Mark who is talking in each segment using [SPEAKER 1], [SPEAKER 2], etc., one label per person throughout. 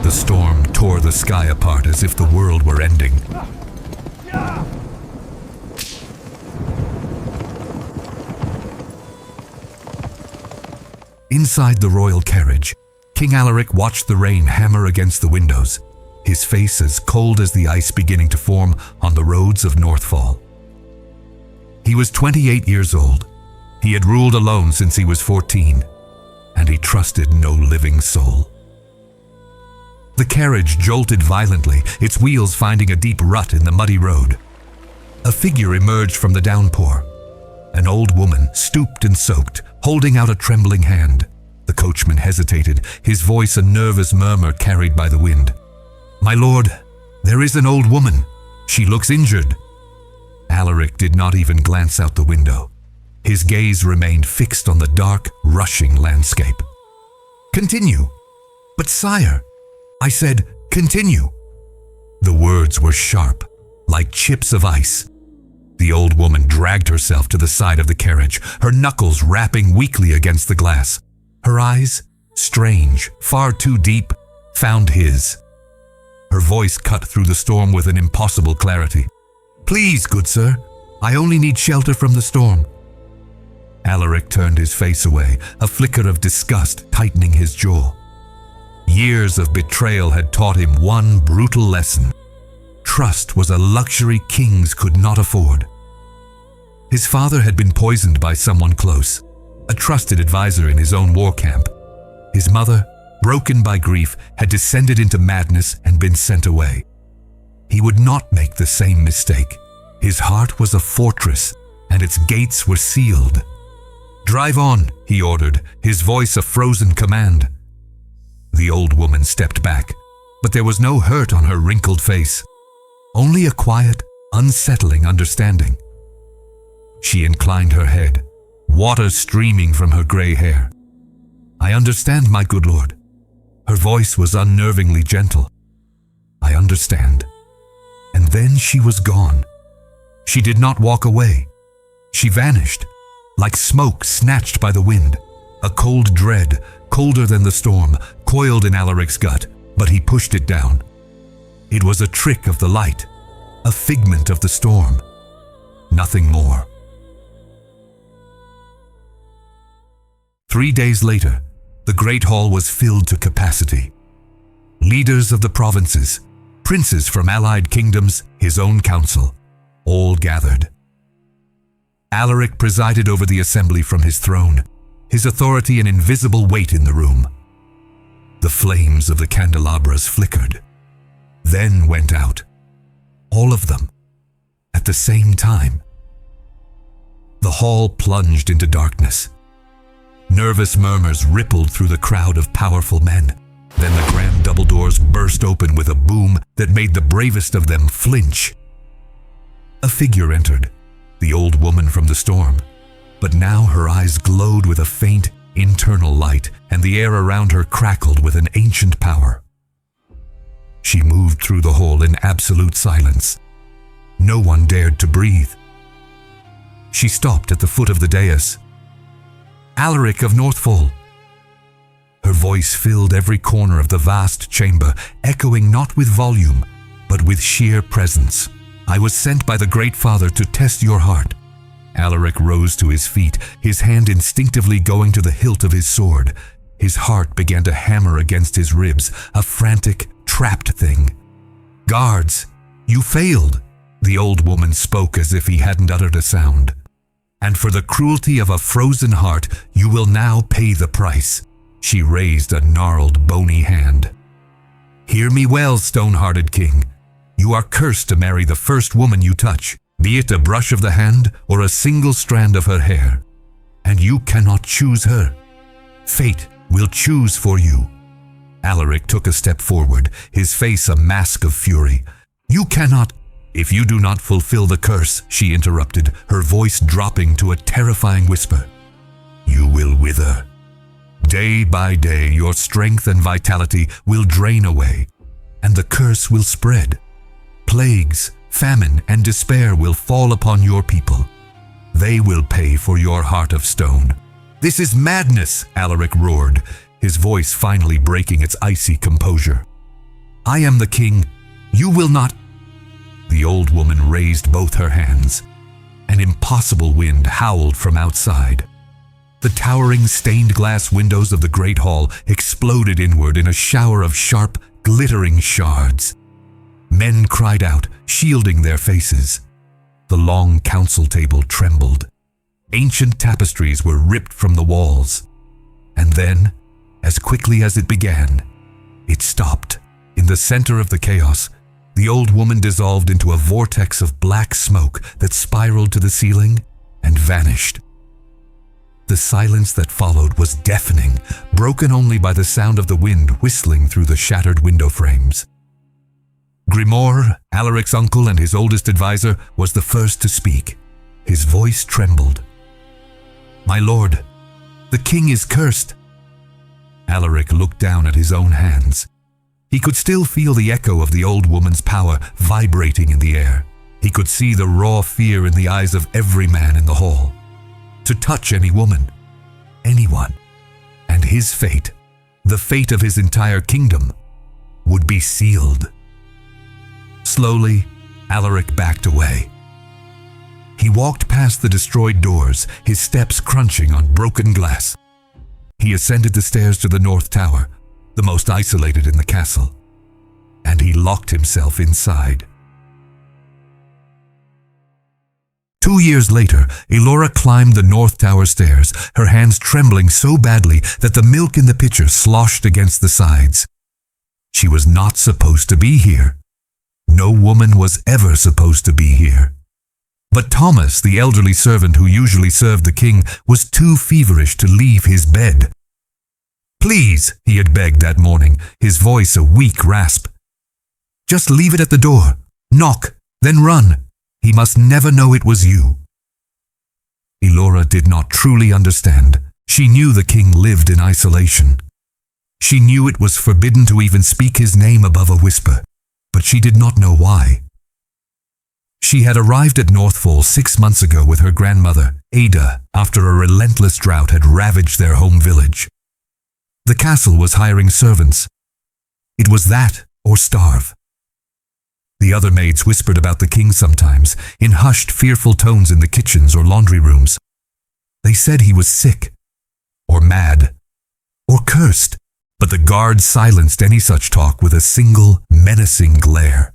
[SPEAKER 1] The storm tore the sky apart as if the world were ending. Inside the royal carriage, King Alaric watched the rain hammer against the windows, his face as cold as the ice beginning to form on the roads of Northfall. He was 28 years old. He had ruled alone since he was 14, and he trusted no living soul. The carriage jolted violently, its wheels finding a deep rut in the muddy road. A figure emerged from the downpour. An old woman, stooped and soaked, holding out a trembling hand. The coachman hesitated, his voice a nervous murmur carried by the wind. "My lord, there is an old woman. She looks injured." Alaric did not even glance out the window. His gaze remained fixed on the dark, rushing landscape. "Continue." "But sire," I said, "continue." The words were sharp, like chips of ice. The old woman dragged herself to the side of the carriage, her knuckles rapping weakly against the glass. Her eyes, strange, far too deep, found his. Her voice cut through the storm with an impossible clarity. "Please, good sir, I only need shelter from the storm." Alaric turned his face away, a flicker of disgust tightening his jaw. Years of betrayal had taught him one brutal lesson. Trust was a luxury kings could not afford. His father had been poisoned by someone close, a trusted advisor in his own war camp. His mother, broken by grief, had descended into madness and been sent away. He would not make the same mistake. His heart was a fortress, and its gates were sealed. "Drive on," he ordered, his voice a frozen command. The old woman stepped back, but there was no hurt on her wrinkled face, only a quiet, unsettling understanding. She inclined her head, water streaming from her gray hair. "I understand, my good lord." Her voice was unnervingly gentle. "I understand." And then she was gone. She did not walk away. She vanished, like smoke snatched by the wind. A cold dread, colder than the storm, coiled in Alaric's gut, but he pushed it down. It was a trick of the light, a figment of the storm, nothing more. 3 days later, the great hall was filled to capacity. Leaders of the provinces, princes from allied kingdoms, his own council, all gathered. Alaric presided over the assembly from his throne, his authority an invisible weight in the room. The flames of the candelabras flickered, then went out, all of them, at the same time. The hall plunged into darkness. Nervous murmurs rippled through the crowd of powerful men. Then the grand double doors burst open with a boom that made the bravest of them flinch. A figure entered, the old woman from the storm, but now her eyes glowed with a faint, internal light, and the air around her crackled with an ancient power. She moved through the hall in absolute silence. No one dared to breathe. She stopped at the foot of the dais. "Alaric of Northfall." Her voice filled every corner of the vast chamber, echoing not with volume, but with sheer presence. "I was sent by the Great Father to test your heart." Alaric rose to his feet, his hand instinctively going to the hilt of his sword. His heart began to hammer against his ribs, a frantic, trapped thing. "Guards, you failed," the old woman spoke as if he hadn't uttered a sound. "And for the cruelty of a frozen heart, you will now pay the price." She raised a gnarled, bony hand. "Hear me well, stone-hearted king. You are cursed to marry the first woman you touch, be it a brush of the hand or a single strand of her hair. And you cannot choose her. Fate will choose for you." Alaric took a step forward, his face a mask of fury. "You cannot—" "If you do not fulfill the curse," she interrupted, her voice dropping to a terrifying whisper, "you will wither. Day by day, your strength and vitality will drain away, and the curse will spread. Plagues, famine, and despair will fall upon your people. They will pay for your heart of stone." "This is madness," Alaric roared, his voice finally breaking its icy composure. I am the king. You will not. The old woman raised both her hands. An impossible wind howled from outside. The towering stained glass windows of the great hall exploded inward in a shower of sharp, glittering shards. Men cried out, shielding their faces. The long council table trembled. Ancient tapestries were ripped from the walls. And then, as quickly as it began, it stopped. In the center of the chaos, the old woman dissolved into a vortex of black smoke that spiraled to the ceiling and vanished. The silence that followed was deafening, broken only by the sound of the wind whistling through the shattered window frames. Grimoire, Alaric's uncle and his oldest advisor, was the first to speak. His voice trembled. "My lord, the king is cursed." Alaric looked down at his own hands. He could still feel the echo of the old woman's power vibrating in the air. He could see the raw fear in the eyes of every man in the hall. To touch any woman, anyone, and his fate, the fate of his entire kingdom, would be sealed. Slowly, Alaric backed away. He walked past the destroyed doors, his steps crunching on broken glass. He ascended the stairs to the north tower, the most isolated in the castle, and he locked himself inside. 2 years later, Elora climbed the north tower stairs, her hands trembling so badly that the milk in the pitcher sloshed against the sides. She was not supposed to be here. No woman was ever supposed to be here. But Thomas, the elderly servant who usually served the king, was too feverish to leave his bed. "Please," he had begged that morning, his voice a weak rasp. "Just leave it at the door. Knock, then run. He must never know it was you." Elora did not truly understand. She knew the king lived in isolation. She knew it was forbidden to even speak his name above a whisper, but she did not know why. She had arrived at Northfall 6 months ago with her grandmother, Ada, after a relentless drought had ravaged their home village. The castle was hiring servants. It was that or starve. The other maids whispered about the king sometimes, in hushed, fearful tones in the kitchens or laundry rooms. They said he was sick, or mad, or cursed, but the guards silenced any such talk with a single, menacing glare.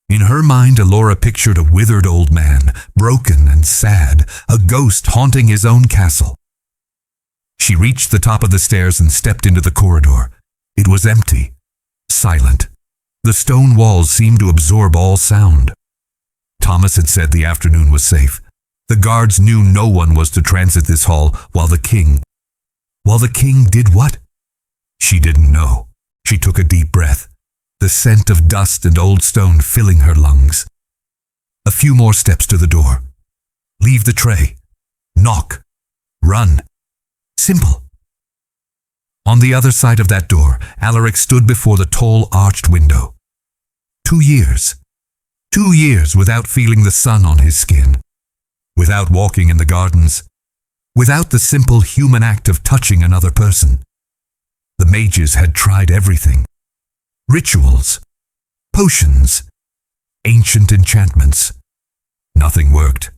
[SPEAKER 1] In her mind, Elora pictured a withered old man, broken and sad, a ghost haunting his own castle. She reached the top of the stairs and stepped into the corridor. It was empty, silent. The stone walls seemed to absorb all sound. Thomas had said the afternoon was safe. The guards knew no one was to transit this hall while the king did what? She didn't know. She took a deep breath, the scent of dust and old stone filling her lungs. A few more steps to the door. Leave the tray. Knock. Run. Simple. On the other side of that door, Alaric stood before the tall arched window. 2 years. 2 years without feeling the sun on his skin. Without walking in the gardens. Without the simple human act of touching another person. The mages had tried everything. Rituals. Potions. Ancient enchantments. Nothing worked.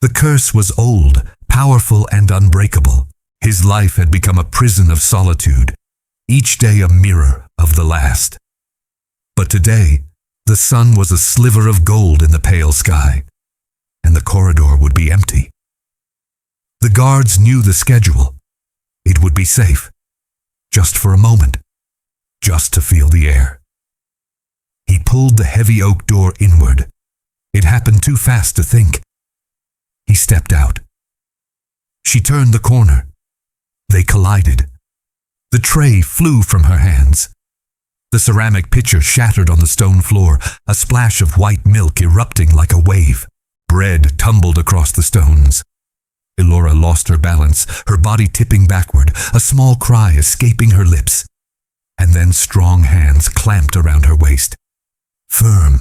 [SPEAKER 1] The curse was old, powerful and unbreakable. His life had become a prison of solitude, each day a mirror of the last. But today, the sun was a sliver of gold in the pale sky, and the corridor would be empty. The guards knew the schedule. It would be safe, just for a moment, just to feel the air. He pulled the heavy oak door inward. It happened too fast to think. He stepped out. She turned the corner. They collided. The tray flew from her hands. The ceramic pitcher shattered on the stone floor, a splash of white milk erupting like a wave. Bread tumbled across the stones. Elora lost her balance, her body tipping backward, a small cry escaping her lips. And then strong hands clamped around her waist. Firm,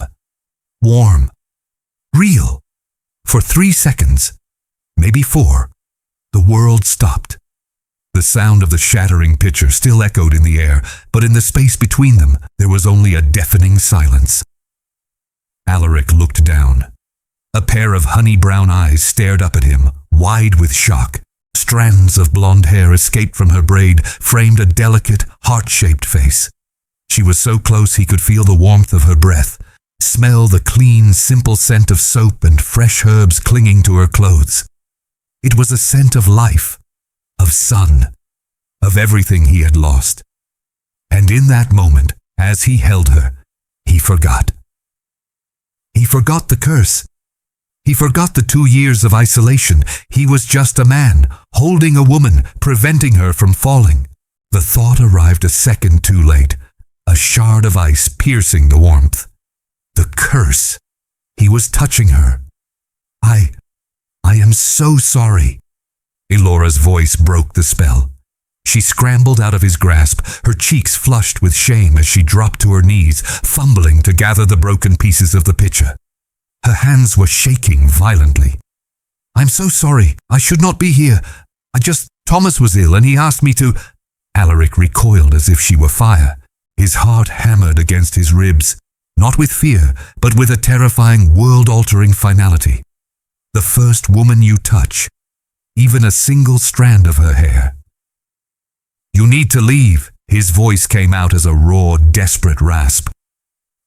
[SPEAKER 1] warm, real. For 3 seconds, maybe 4, the world stopped. The sound of the shattering pitcher still echoed in the air, but in the space between them, there was only a deafening silence. Alaric looked down. A pair of honey-brown eyes stared up at him, wide with shock. Strands of blonde hair escaped from her braid, framed a delicate, heart-shaped face. She was so close he could feel the warmth of her breath, smell the clean, simple scent of soap and fresh herbs clinging to her clothes. It was a scent of life, of sun, of everything he had lost. And in that moment, as he held her, he forgot. He forgot the curse. He forgot the 2 years of isolation. He was just a man, holding a woman, preventing her from falling. The thought arrived a second too late, a shard of ice piercing the warmth. The curse. He was touching her. I am so sorry. Elora's voice broke the spell. She scrambled out of his grasp, her cheeks flushed with shame as she dropped to her knees, fumbling to gather the broken pieces of the pitcher. Her hands were shaking violently. I'm so sorry. I should not be here. Thomas was ill and he asked me to... Alaric recoiled as if she were fire. His heart hammered against his ribs, not with fear, but with a terrifying, world-altering finality. The first woman you touch, even a single strand of her hair. You need to leave. His voice came out as a raw, desperate rasp.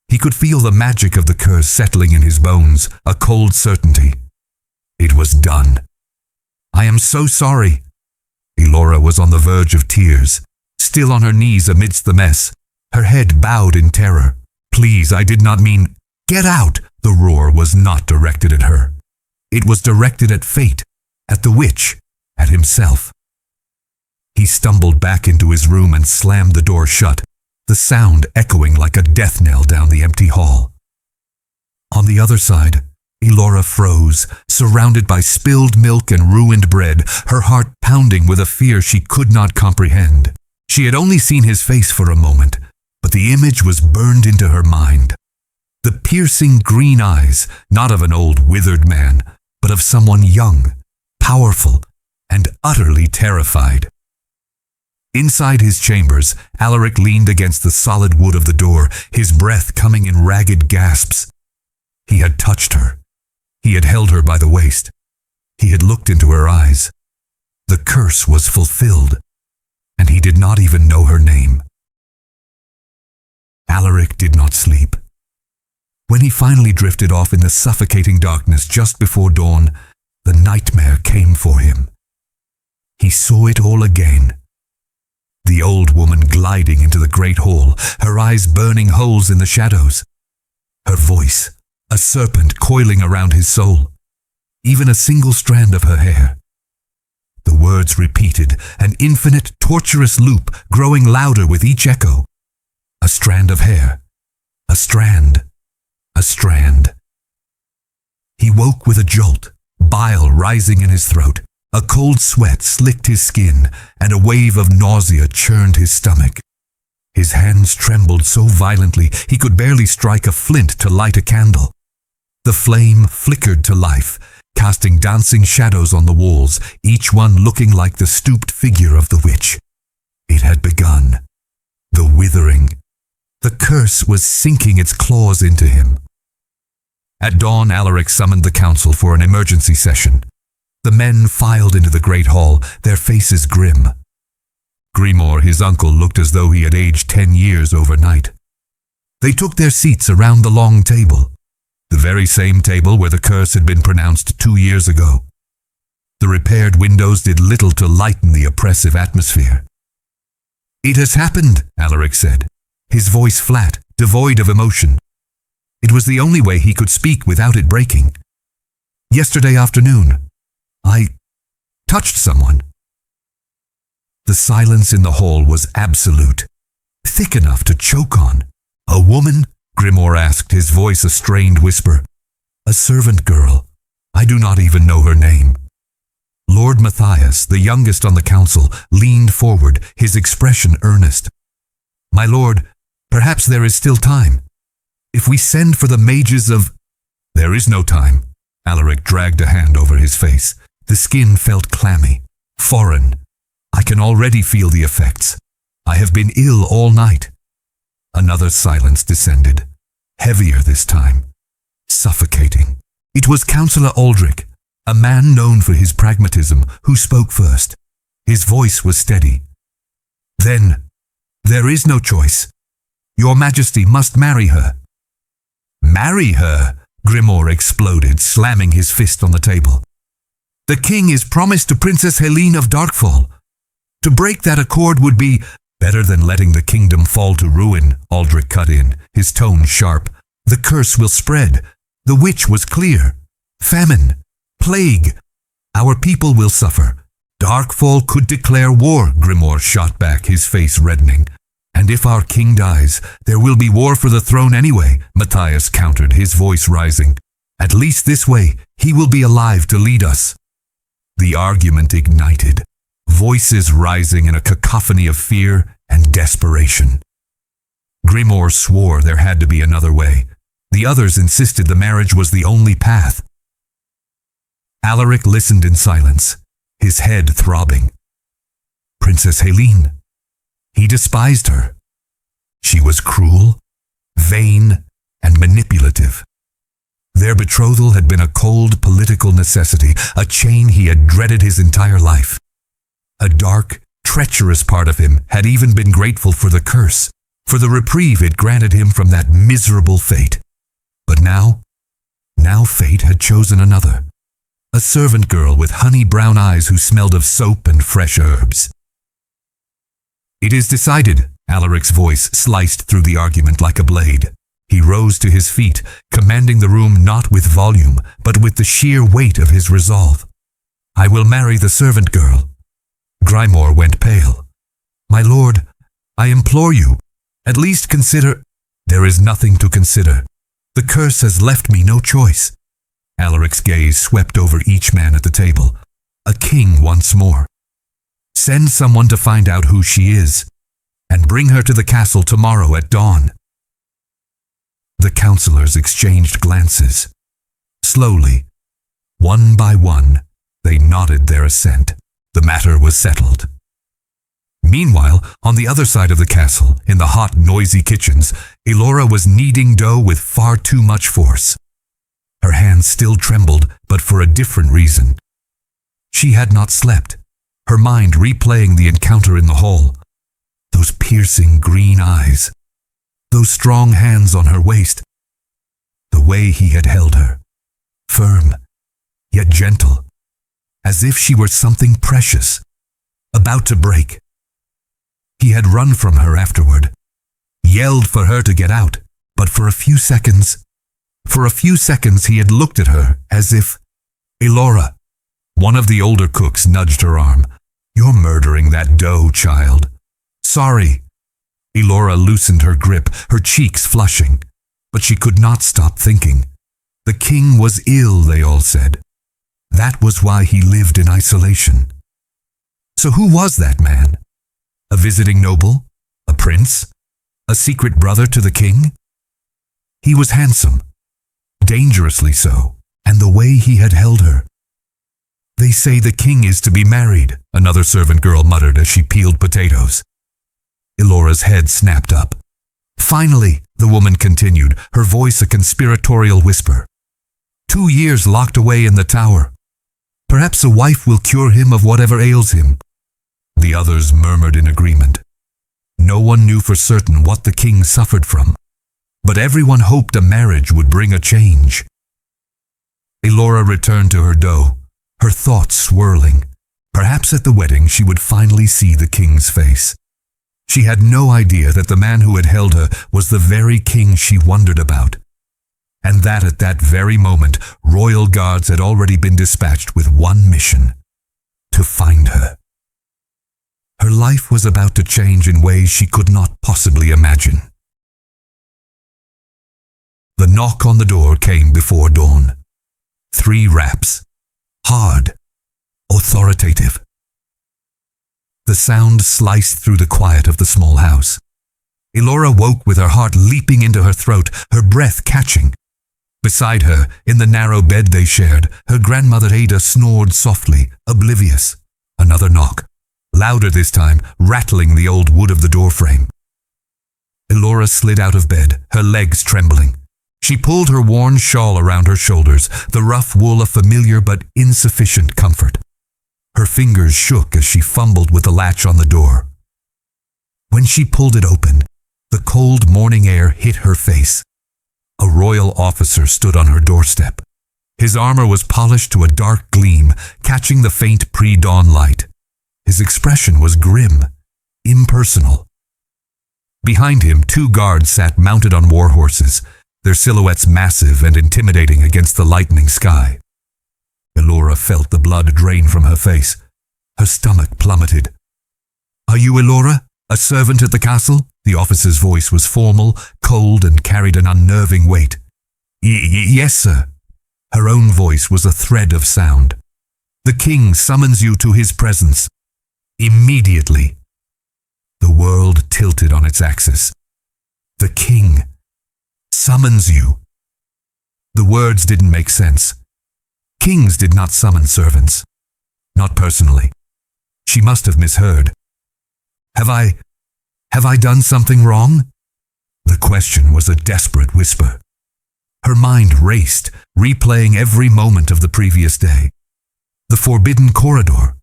[SPEAKER 1] He could feel the magic of the curse settling in his bones, a cold certainty. It was done. I am so sorry. Elora was on the verge of tears, still on her knees amidst the mess, her head bowed in terror. Please, I did not mean... Get out! The roar was not directed at her. It was directed at fate, at the witch, at himself. He stumbled back into his room and slammed the door shut, the sound echoing like a death knell down the empty hall. On the other side, Elora froze, surrounded by spilled milk and ruined bread, her heart pounding with a fear she could not comprehend. She had only seen his face for a moment, but the image was burned into her mind. The piercing green eyes, not of an old withered man, but of someone young, powerful, and utterly terrified. Inside his chambers, Alaric leaned against the solid wood of the door, his breath coming in ragged gasps. He had touched her. He had held her by the waist. He had looked into her eyes. The curse was fulfilled, and he did not even know her name. Alaric did not sleep. When he finally drifted off in the suffocating darkness just before dawn, the nightmare came for him. He saw it all again. The old woman gliding into the great hall, her eyes burning holes in the shadows. Her voice, a serpent coiling around his soul. Even a single strand of her hair. The words repeated, an infinite, torturous loop growing louder with each echo. A strand of hair. A strand. A strand. He woke with a jolt, bile rising in his throat. A cold sweat slicked his skin, and a wave of nausea churned his stomach. His hands trembled so violently he could barely strike a flint to light a candle. The flame flickered to life, casting dancing shadows on the walls, each one looking like the stooped figure of the witch. It had begun. The withering. The curse was sinking its claws into him. At dawn, Alaric summoned the council for an emergency session. The men filed into the great hall, their faces grim. Grimoire, his uncle, looked as though he had aged 10 years overnight. They took their seats around the long table, the very same table where the curse had been pronounced 2 years ago. The repaired windows did little to lighten the oppressive atmosphere. It has happened, Alaric said, his voice flat, devoid of emotion. It was the only way he could speak without it breaking. Yesterday afternoon, I touched someone. The silence in the hall was absolute, thick enough to choke on. A woman? Grimoire asked, his voice a strained whisper. A servant girl. I do not even know her name. Lord Matthias, the youngest on the council, leaned forward, his expression earnest. My lord, perhaps there is still time. If we send for the mages of... There is no time. Alaric dragged a hand over his face. The skin felt clammy, foreign. I can already feel the effects. I have been ill all night." Another silence descended, heavier this time, suffocating. It was Councillor Alaric, a man known for his pragmatism, who spoke first. His voice was steady. "Then, there is no choice. Your Majesty must marry her." "Marry her?" Grimoire exploded, slamming his fist on the table. "The king is promised to Princess Helene of Darkfall. To break that accord would be—" "Better than letting the kingdom fall to ruin," Alaric cut in, his tone sharp. "The curse will spread. The witch was clear. Famine, plague. Our people will suffer. Darkfall could declare war," Grimoire shot back, his face reddening. "And if our king dies, there will be war for the throne anyway," Matthias countered, his voice rising. "At least this way, he will be alive to lead us." The argument ignited, voices rising in a cacophony of fear and desperation. Grimoire swore there had to be another way. The others insisted the marriage was the only path. Alaric listened in silence, his head throbbing. Princess Helene. He despised her. She was cruel, vain, and manipulative. Their betrothal had been a cold political necessity, a chain he had dreaded his entire life. A dark, treacherous part of him had even been grateful for the curse, for the reprieve it granted him from that miserable fate. But now fate had chosen another. A servant girl with honey-brown eyes who smelled of soap and fresh herbs. "It is decided," Alaric's voice sliced through the argument like a blade. He rose to his feet, commanding the room not with volume, but with the sheer weight of his resolve. "I will marry the servant girl." Grimoire went pale. "My lord, I implore you, at least consider—" "There is nothing to consider. The curse has left me no choice." Alaric's gaze swept over each man at the table. A king once more. "Send someone to find out who she is, and bring her to the castle tomorrow at dawn." The councillors exchanged glances. Slowly, one by one, they nodded their assent. The matter was settled. Meanwhile, on the other side of the castle, in the hot, noisy kitchens, Elora was kneading dough with far too much force. Her hands still trembled, but for a different reason. She had not slept, her mind replaying the encounter in the hall. Those piercing green eyes, those strong hands on her waist, the way he had held her, firm, yet gentle, as if she were something precious, about to break. He had run from her afterward, yelled for her to get out, but for a few seconds he had looked at her as if— "Elora." One of the older cooks nudged her arm. "You're murdering that dough, child." "Sorry." Elora loosened her grip, her cheeks flushing, but she could not stop thinking. The king was ill, they all said. That was why he lived in isolation. So who was that man? A visiting noble? A prince? A secret brother to the king? He was handsome, dangerously so, and the way he had held her. "They say the king is to be married," another servant girl muttered as she peeled potatoes. Elora's head snapped up. "Finally," the woman continued, her voice a conspiratorial whisper. 2 years locked away in the tower. Perhaps a wife will cure him of whatever ails him." The others murmured in agreement. No one knew for certain what the king suffered from, but everyone hoped a marriage would bring a change. Elora returned to her dough, her thoughts swirling. Perhaps at the wedding she would finally see the king's face. She had no idea that the man who had held her was the very king she wondered about, and that at that very moment royal guards had already been dispatched with one mission: to find her. Her life was about to change in ways she could not possibly imagine. The knock on the door came before dawn. 3 raps. Hard. Authoritative. The sound sliced through the quiet of the small house. Elora woke with her heart leaping into her throat, her breath catching. Beside her, in the narrow bed they shared, her grandmother Ada snored softly, oblivious. Another knock. louder this time, rattling the old wood of the doorframe. Elora slid out of bed, her legs trembling. She pulled her worn shawl around her shoulders, the rough wool a familiar but insufficient comfort. Her fingers shook as she fumbled with the latch on the door. When she pulled it open, the cold morning air hit her face. A royal officer stood on her doorstep. His armor was polished to a dark gleam, catching the faint pre-dawn light. His expression was grim, impersonal. Behind him, 2 guards sat mounted on war horses, their silhouettes massive and intimidating against the lightening sky. Elora felt the blood drain from her face. Her stomach plummeted. "Are you Elora, a servant at the castle?" The officer's voice was formal, cold, and carried an unnerving weight. Yes, sir." Her own voice was a thread of sound. "The king summons you to his presence. Immediately." The world tilted on its axis. "The king summons you." The words didn't make sense. Kings did not summon servants. Not personally. She must have misheard. Have I done something wrong?" The question was a desperate whisper. Her mind raced, replaying every moment of the previous day. The forbidden corridor,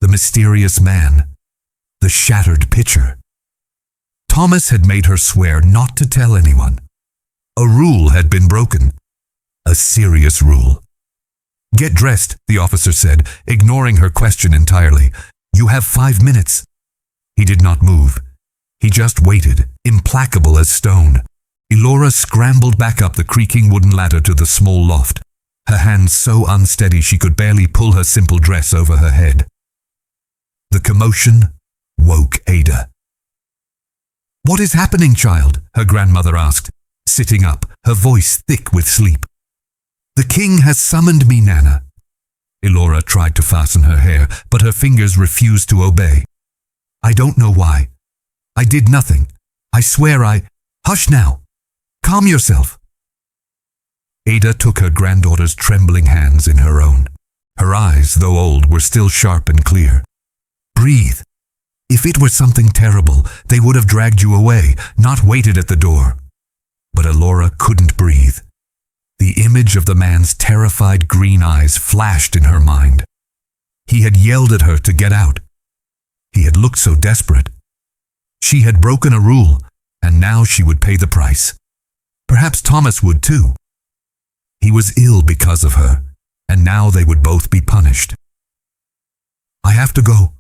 [SPEAKER 1] the mysterious man, the shattered pitcher. Thomas had made her swear not to tell anyone. A rule had been broken. A serious rule. "Get dressed," the officer said, ignoring her question entirely. "You have 5 minutes." He did not move. He just waited, implacable as stone. Elora scrambled back up the creaking wooden ladder to the small loft, her hands so unsteady she could barely pull her simple dress over her head. The commotion woke Ada. "What is happening, child?" her grandmother asked, sitting up, her voice thick with sleep. "The king has summoned me, Nana." Elora tried to fasten her hair, but her fingers refused to obey. "I don't know why. I did nothing. I swear I—" "Hush now. Calm yourself." Ada took her granddaughter's trembling hands in her own. Her eyes, though old, were still sharp and clear. "Breathe. If it were something terrible, they would have dragged you away, not waited at the door." But Elora couldn't breathe. The image of the man's terrified green eyes flashed in her mind. He had yelled at her to get out. He had looked so desperate. She had broken a rule, and now she would pay the price. Perhaps Thomas would too. He was ill because of her, and now they would both be punished. "I have to go."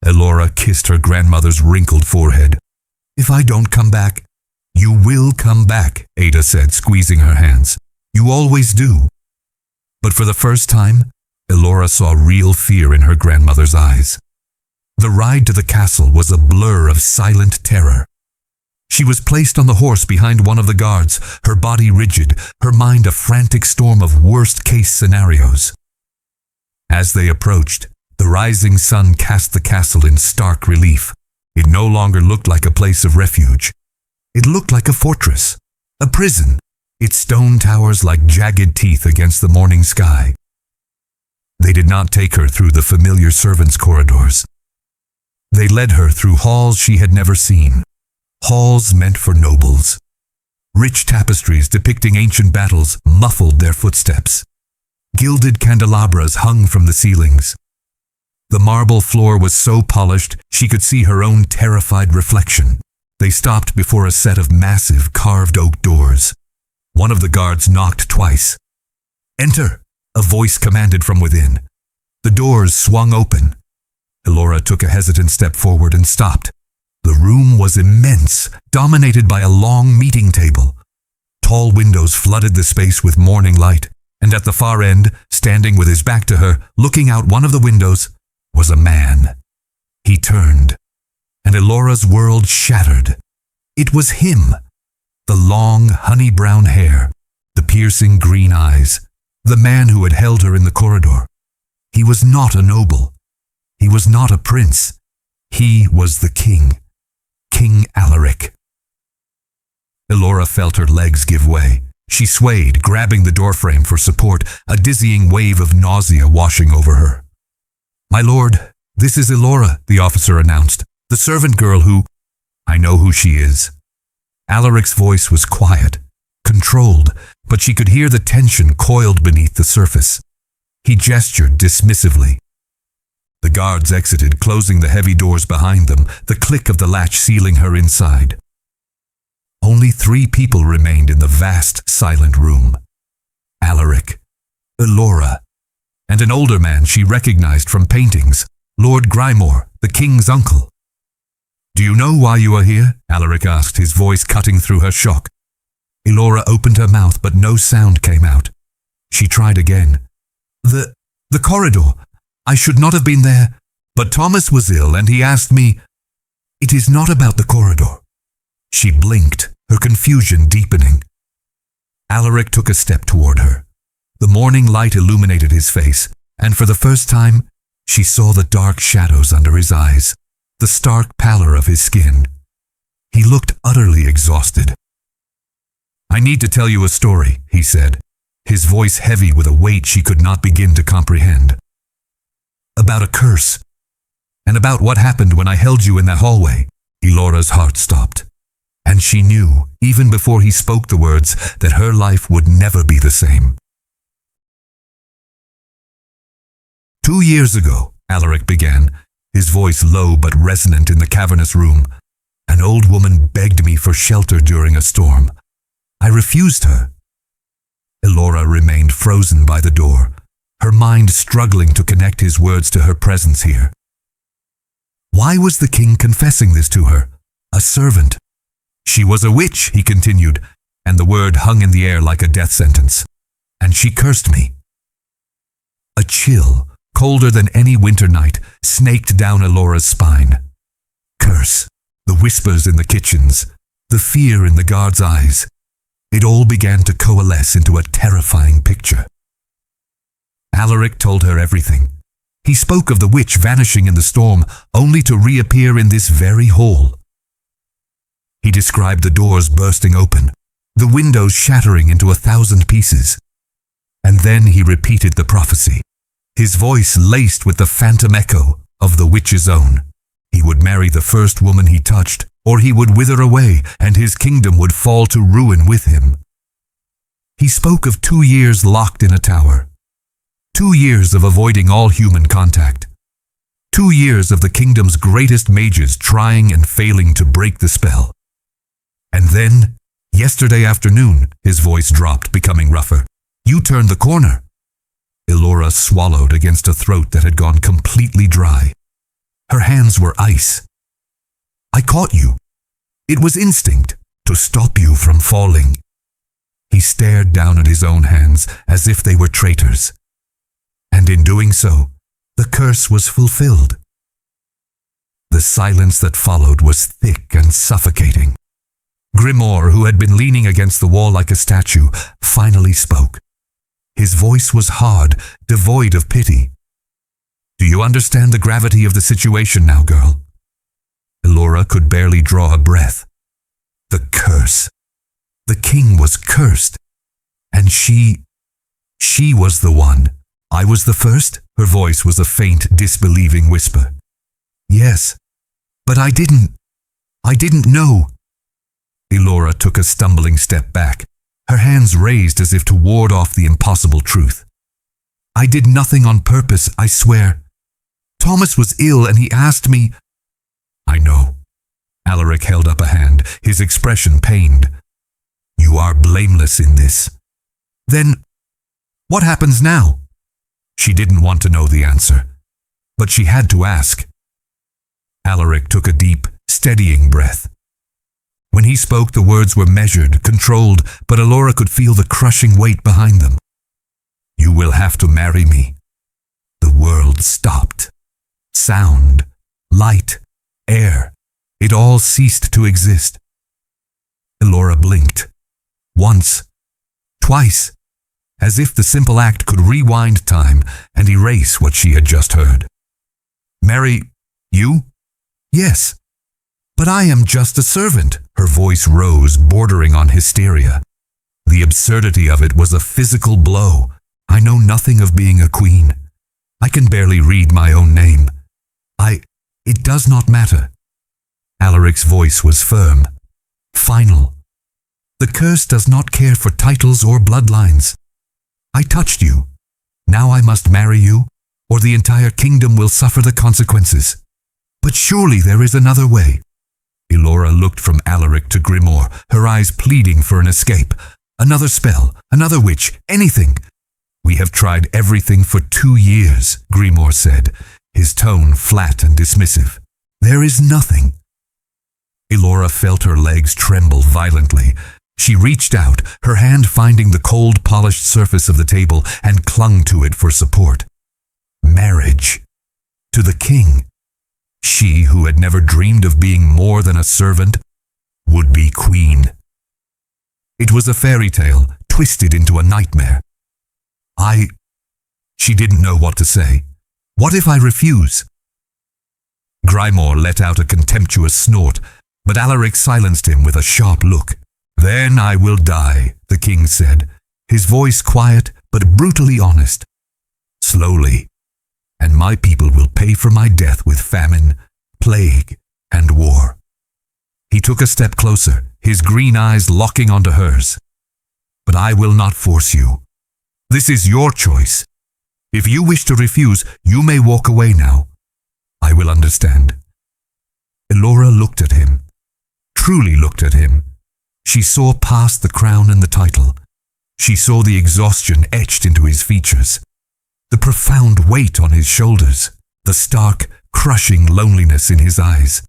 [SPEAKER 1] Elora kissed her grandmother's wrinkled forehead. "If I don't come back—" "You will come back," Ada said, squeezing her hands. "You always do." But for the first time, Elora saw real fear in her grandmother's eyes. The ride to the castle was a blur of silent terror. She was placed on the horse behind one of the guards, her body rigid, her mind a frantic storm of worst-case scenarios. As they approached, the rising sun cast the castle in stark relief. It no longer looked like a place of refuge. It looked like a fortress, a prison, its stone towers like jagged teeth against the morning sky. They did not take her through the familiar servants' corridors. They led her through halls she had never seen, halls meant for nobles. Rich tapestries depicting ancient battles muffled their footsteps. Gilded candelabras hung from the ceilings. The marble floor was so polished she could see her own terrified reflection. They stopped before a set of massive carved oak doors. One of the guards knocked twice. "Enter," a voice commanded from within. The doors swung open. Elora took a hesitant step forward and stopped. The room was immense, dominated by a long meeting table. Tall windows flooded the space with morning light, and at the far end, standing with his back to her, looking out one of the windows, was a man. He turned, and Elora's world shattered. It was him. The long, honey-brown hair, the piercing green eyes, the man who had held her in the corridor. He was not a noble. He was not a prince. He was the king. King Alaric. Elora felt her legs give way. She swayed, grabbing the doorframe for support, a dizzying wave of nausea washing over her. "My lord, "This is Elora," the officer announced, "the servant girl who—" "I know who she is." Alaric's voice was quiet, controlled, but she could hear the tension coiled beneath the surface. He gestured dismissively. The guards exited, closing the heavy doors behind them, the click of the latch sealing her inside. Only 3 people remained in the vast, silent room. Alaric, Elora, and an older man she recognized from paintings, Lord Grymore, the king's uncle. "Do you know why you are here?" Alaric asked, his voice cutting through her shock. Elora opened her mouth, but no sound came out. She tried again. The corridor. I should not have been there, but Thomas was ill and he asked me—" "It is not about the corridor." She blinked, her confusion deepening. Alaric took a step toward her. The morning light illuminated his face, and for the first time, she saw the dark shadows under his eyes, the stark pallor of his skin. He looked utterly exhausted. "I need to tell you a story," he said, his voice heavy with a weight she could not begin to comprehend. "About a curse, and about what happened when I held you in that hallway." Elora's heart stopped, and she knew, even before he spoke the words, that her life would never be the same. 2 years ago, Alaric began, his voice low but resonant in the cavernous room, an old woman begged me for shelter during a storm. I refused her. Elora remained frozen by the door, her mind struggling to connect his words to her presence here. Why was the king confessing this to her? A servant. "She was a witch," he continued, and the word hung in the air like a death sentence. "And she cursed me." A chill, colder than any winter night, snaked down Elora's spine. Curse, the whispers in the kitchens, the fear in the guards' eyes. It all began to coalesce into a terrifying picture. Alaric told her everything. He spoke of the witch vanishing in the storm, only to reappear in this very hall. He described the doors bursting open, the windows shattering into 1,000 pieces. And then he repeated the prophecy, his voice laced with the phantom echo of the witch's own. He would marry the first woman he touched, or he would wither away, and his kingdom would fall to ruin with him. He spoke of 2 years locked in a tower, 2 years of avoiding all human contact, 2 years of the kingdom's greatest mages trying and failing to break the spell. And then, yesterday afternoon, his voice dropped, becoming rougher. "You turned the corner." Elora swallowed against a throat that had gone completely dry. Her hands were ice. "I caught you. It was instinct, to stop you from falling." He stared down at his own hands as if they were traitors. And in doing so, the curse was fulfilled. The silence that followed was thick and suffocating. Grymore, who had been leaning against the wall like a statue, finally spoke. His voice was hard, devoid of pity. "Do you understand the gravity of the situation now, girl?" Elora could barely draw a breath. The curse. The king was cursed. And she was the one. "I was the first?" Her voice was a faint, disbelieving whisper. "Yes, but I didn't know." Elora took a stumbling step back, her hands raised as if to ward off the impossible truth. "I did nothing on purpose, I swear. Thomas was ill and he asked me—" "I know." Alaric held up a hand, his expression pained. "You are blameless in this." "Then, what happens now?" She didn't want to know the answer, but she had to ask. Alaric took a deep, steadying breath. When he spoke, the words were measured, controlled, but Elora could feel the crushing weight behind them. "You will have to marry me." The world stopped. Sound, light, air, it all ceased to exist. Elora blinked. Once, twice, as if the simple act could rewind time and erase what she had just heard. "Marry you?" "Yes. But I am just a servant." Her voice rose, bordering on hysteria. The absurdity of it was a physical blow. "I know nothing of being a queen. I can barely read my own name. It does not matter. Alaric's voice was firm, final. The curse does not care for titles or bloodlines. I touched you. Now I must marry you, or the entire kingdom will suffer the consequences. But surely there is another way. Elora looked from Alaric to Grimoire, her eyes pleading for an escape. Another spell, another witch, anything. We have tried everything for 2 years, Grimoire said, his tone flat and dismissive. There is nothing. Elora felt her legs tremble violently. She reached out, her hand finding the cold, polished surface of the table, and clung to it for support. Marriage. To the king. She, who had never dreamed of being more than a servant, would be queen. It was a fairy tale, twisted into a nightmare. She didn't know what to say. What if I refuse? Grimoire let out a contemptuous snort, but Alaric silenced him with a sharp look. Then I will die, the king said, his voice quiet but brutally honest. Slowly, and my people will pay for my death with famine, plague, and war. He took a step closer, his green eyes locking onto hers. But I will not force you. This is your choice. If you wish to refuse, you may walk away now. I will understand. Elora looked at him, truly looked at him. She saw past the crown and the title. She saw the exhaustion etched into his features, the profound weight on his shoulders, the stark, crushing loneliness in his eyes.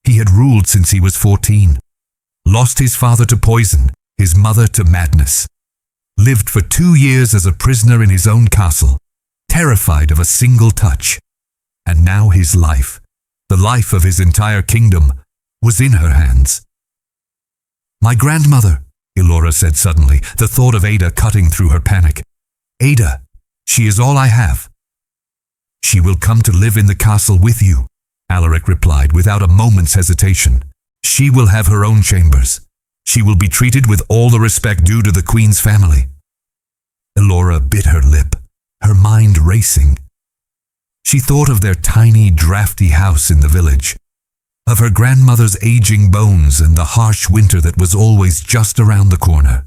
[SPEAKER 1] He had ruled since he was 14, lost his father to poison, his mother to madness, lived for 2 years as a prisoner in his own castle, terrified of a single touch. And now his life, the life of his entire kingdom, was in her hands. My grandmother, Elora said suddenly, the thought of Ada cutting through her panic. Ada, she is all I have. She will come to live in the castle with you, Alaric replied without a moment's hesitation. She will have her own chambers. She will be treated with all the respect due to the queen's family. Elora bit her lip, her mind racing. She thought of their tiny, drafty house in the village, of her grandmother's aging bones and the harsh winter that was always just around the corner.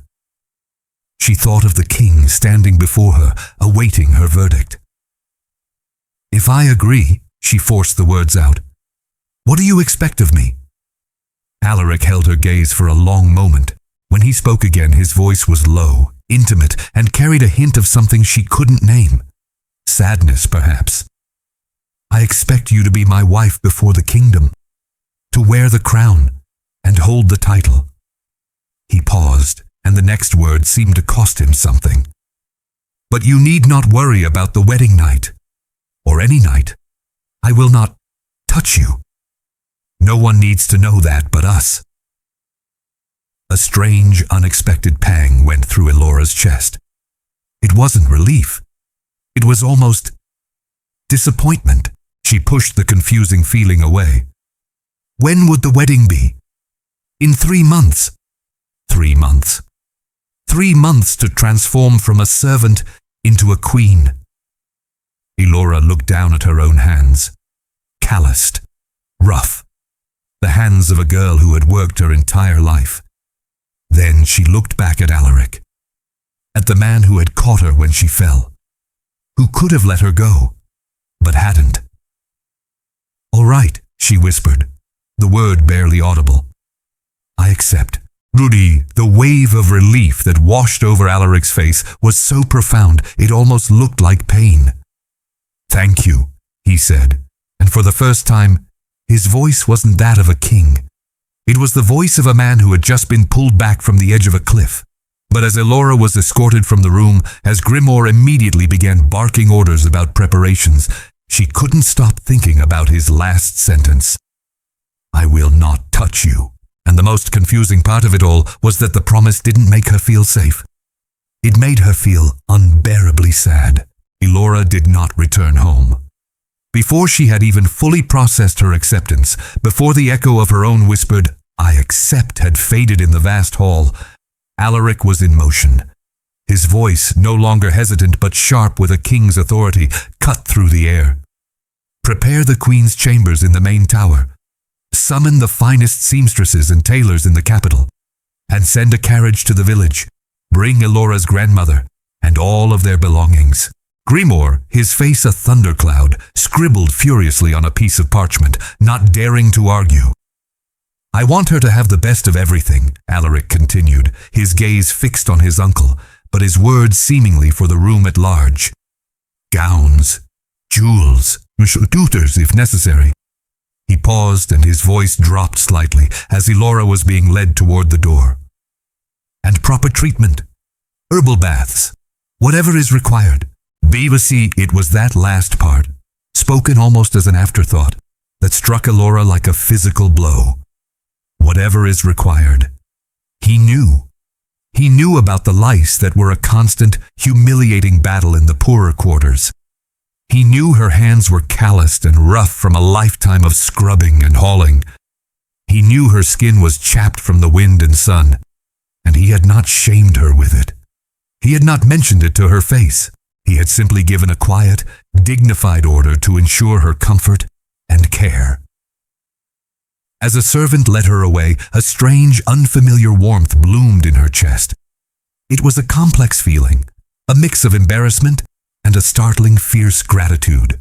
[SPEAKER 1] She thought of the king standing before her, awaiting her verdict. If I agree, she forced the words out, what do you expect of me? Alaric held her gaze for a long moment. When he spoke again, his voice was low, intimate, and carried a hint of something she couldn't name. Sadness, perhaps. I expect you to be my wife before the kingdom, to wear the crown and hold the title. He paused, and the next word seemed to cost him something. But you need not worry about the wedding night, or any night. I will not touch you. No one needs to know that but us. A strange, unexpected pang went through Elora's chest. It wasn't relief. It was almost disappointment. She pushed the confusing feeling away. When would the wedding be? In 3 months. 3 months. 3 months to transform from a servant into a queen. Elora looked down at her own hands. Calloused, rough. The hands of a girl who had worked her entire life. Then she looked back at Alaric, at the man who had caught her when she fell, who could have let her go, but hadn't. All right, she whispered, the word barely audible. I accept. Rudy, the wave of relief that washed over Alaric's face was so profound it almost looked like pain. Thank you, he said, and for the first time, his voice wasn't that of a king. It was the voice of a man who had just been pulled back from the edge of a cliff. But as Elora was escorted from the room, as Grimoire immediately began barking orders about preparations, she couldn't stop thinking about his last sentence. I will not touch you. And the most confusing part of it all was that the promise didn't make her feel safe. It made her feel unbearably sad. Elora did not return home. Before she had even fully processed her acceptance, before the echo of her own whispered, I accept, had faded in the vast hall, Alaric was in motion. His voice, no longer hesitant but sharp with a king's authority, cut through the air. Prepare the queen's chambers in the main tower. Summon the finest seamstresses and tailors in the capital, and send a carriage to the village. Bring Elora's grandmother and all of their belongings." Grimoire, his face a thundercloud, scribbled furiously on a piece of parchment, not daring to argue. "I want her to have the best of everything," Alaric continued, his gaze fixed on his uncle, but his words seemingly for the room at large. "Gowns, jewels, tutors if necessary." He paused and his voice dropped slightly as Elora was being led toward the door. "And proper treatment, herbal baths, whatever is required." See, it was that last part, spoken almost as an afterthought, that struck Elora like a physical blow. Whatever is required. He knew. He knew about the lice that were a constant, humiliating battle in the poorer quarters. He knew her hands were calloused and rough from a lifetime of scrubbing and hauling. He knew her skin was chapped from the wind and sun, and he had not shamed her with it. He had not mentioned it to her face. He had simply given a quiet, dignified order to ensure her comfort and care. As a servant led her away, a strange, unfamiliar warmth bloomed in her chest. It was a complex feeling, a mix of embarrassment and a startling, fierce gratitude.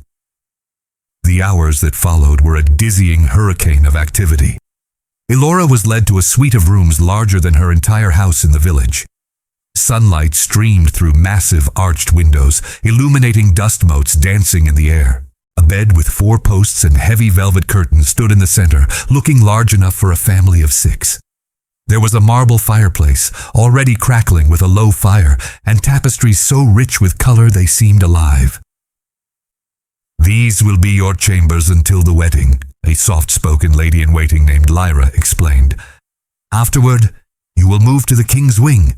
[SPEAKER 1] The hours that followed were a dizzying hurricane of activity. Elora was led to a suite of rooms larger than her entire house in the village. Sunlight streamed through massive arched windows, illuminating dust motes dancing in the air. A bed with 4 posts and heavy velvet curtains stood in the center, looking large enough for a family of 6. There was a marble fireplace, already crackling with a low fire, and tapestries so rich with color they seemed alive. "These will be your chambers until the wedding," a soft-spoken lady-in-waiting named Lyra explained. "Afterward, you will move to the king's wing."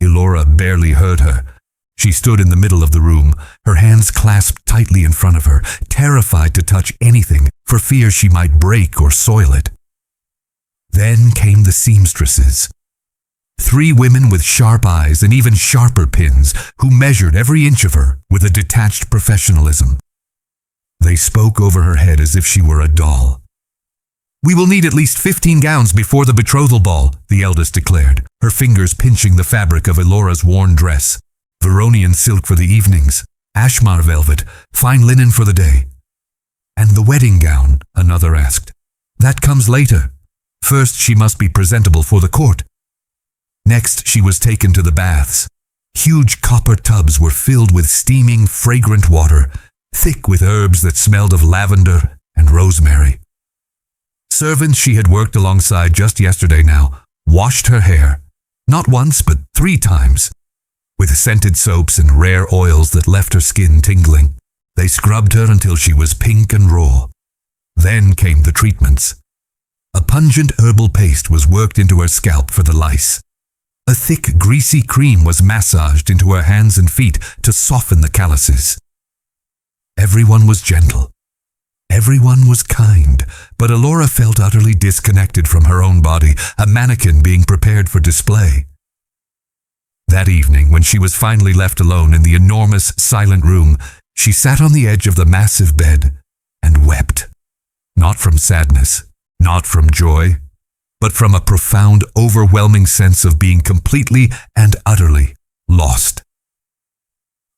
[SPEAKER 1] Elora barely heard her. She stood in the middle of the room, her hands clasped tightly in front of her, terrified to touch anything for fear she might break or soil it. Then came the seamstresses. 3 women with sharp eyes and even sharper pins who measured every inch of her with a detached professionalism. They spoke over her head as if she were a doll. "We will need at least 15 gowns before the betrothal ball," the eldest declared, her fingers pinching the fabric of Elora's worn dress. "Veronian silk for the evenings, Ashmar velvet, fine linen for the day." "And the wedding gown?" another asked. "That comes later. First she must be presentable for the court." Next she was taken to the baths. Huge copper tubs were filled with steaming, fragrant water, thick with herbs that smelled of lavender and rosemary. Servants she had worked alongside just yesterday now washed her hair, not once but 3 times, with scented soaps and rare oils that left her skin tingling. They scrubbed her until she was pink and raw. Then came the treatments. A pungent herbal paste was worked into her scalp for the lice. A thick, greasy cream was massaged into her hands and feet to soften the calluses. Everyone was gentle. Everyone was kind, but Elora felt utterly disconnected from her own body, a mannequin being prepared for display. That evening, when she was finally left alone in the enormous, silent room, she sat on the edge of the massive bed and wept. Not from sadness, not from joy, but from a profound, overwhelming sense of being completely and utterly lost.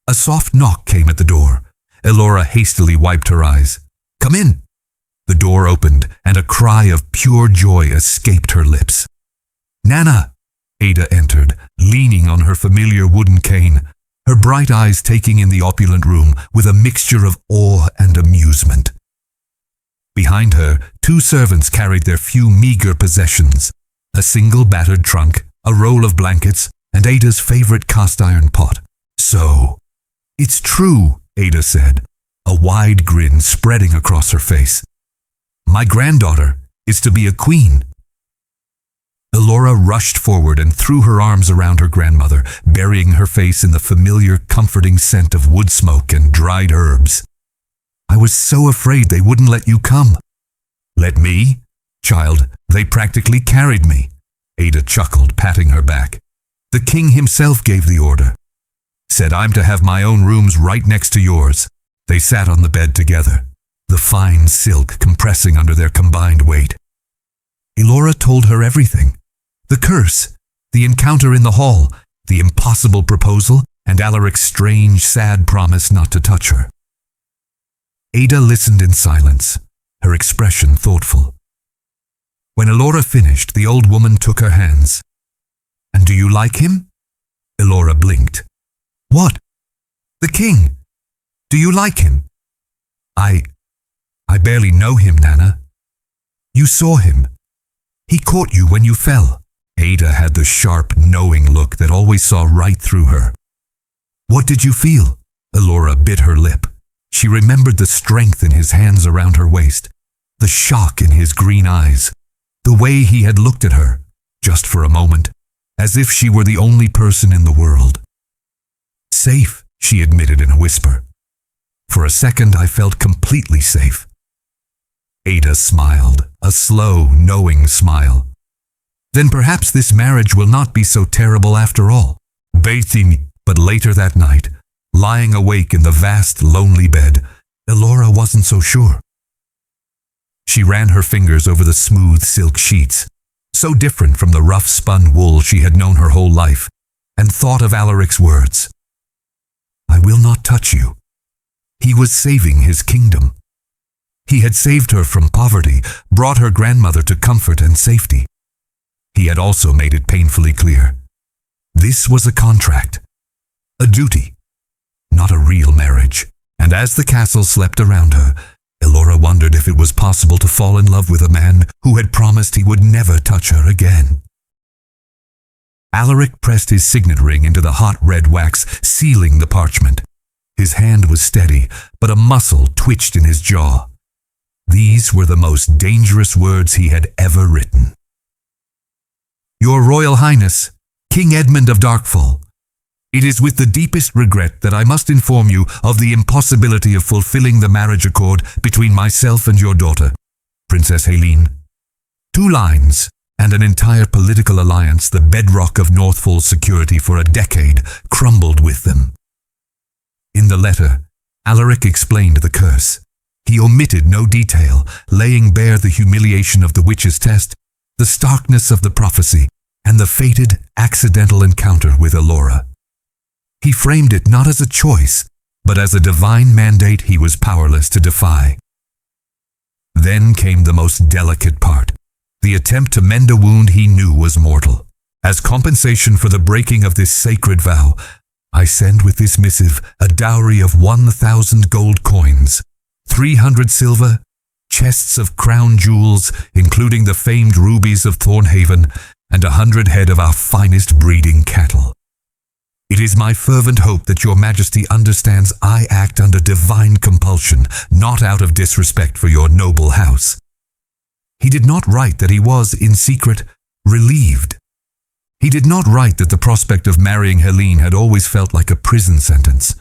[SPEAKER 1] A soft knock came at the door. Elora hastily wiped her eyes. "Come in." The door opened, and a cry of pure joy escaped her lips. "Nana!" Ada entered, leaning on her familiar wooden cane, her bright eyes taking in the opulent room with a mixture of awe and amusement. Behind her, 2 servants carried their few meager possessions, a single battered trunk, a roll of blankets, and Ada's favorite cast-iron pot. "So, it's true," Ada said, a wide grin spreading across her face. "My granddaughter is to be a queen." Elora rushed forward and threw her arms around her grandmother, burying her face in the familiar, comforting scent of wood smoke and dried herbs. "I was so afraid they wouldn't let you come." "Let me? Child, they practically carried me." Ada chuckled, patting her back. "The king himself gave the order. Said I'm to have my own rooms right next to yours." They sat on the bed together. the fine silk compressing under their combined weight. Elora told her everything. The curse, the encounter in the hall, the impossible proposal, and Alaric's strange, sad promise not to touch her. Ada listened in silence, her expression thoughtful. When Elora finished, the old woman took her hands. "And do you like him?" Elora blinked. "What?" "The king. Do you like him?" I barely know him, Nana." "You saw him. He caught you when you fell." Ada had the sharp, knowing look that always saw right through her. "What did you feel?" Elora bit her lip. She remembered the strength in his hands around her waist, the shock in his green eyes, the way he had looked at her, just for a moment, as if she were the only person in the world. "Safe," she admitted in a whisper. "For a second I felt completely safe." Ada smiled, a slow, knowing smile. "Then perhaps this marriage will not be so terrible after all." But later that night, lying awake in the vast, lonely bed, Elora wasn't so sure. She ran her fingers over the smooth silk sheets, so different from the rough-spun wool she had known her whole life, and thought of Alaric's words. "I will not touch you." He was saving his kingdom. He had saved her from poverty, brought her grandmother to comfort and safety. He had also made it painfully clear. This was a contract, a duty, not a real marriage. And as the castle slept around her, Elora wondered if it was possible to fall in love with a man who had promised he would never touch her again. Alaric pressed his signet ring into the hot red wax, sealing the parchment. His hand was steady, but a muscle twitched in his jaw. These were the most dangerous words he had ever written. "Your Royal Highness, King Edmund of Darkfall, it is with the deepest regret that I must inform you of the impossibility of fulfilling the marriage accord between myself and your daughter, Princess Helene. 2 lines, and an entire political alliance, the bedrock of Northfall's security for a decade, crumbled with them." In the letter, Alaric explained the curse. He omitted no detail, laying bare the humiliation of the witch's test, the starkness of the prophecy, and the fated, accidental encounter with Elora. He framed it not as a choice, but as a divine mandate he was powerless to defy. Then came the most delicate part, the attempt to mend a wound he knew was mortal. "As compensation for the breaking of this sacred vow, I send with this missive a dowry of 1,000 gold coins, 300 silver, chests of crown jewels, including the famed rubies of Thornhaven, and 100 head of our finest breeding cattle. It is my fervent hope that your majesty understands I act under divine compulsion, not out of disrespect for your noble house." He did not write that he was, in secret, relieved. He did not write that the prospect of marrying Helene had always felt like a prison sentence.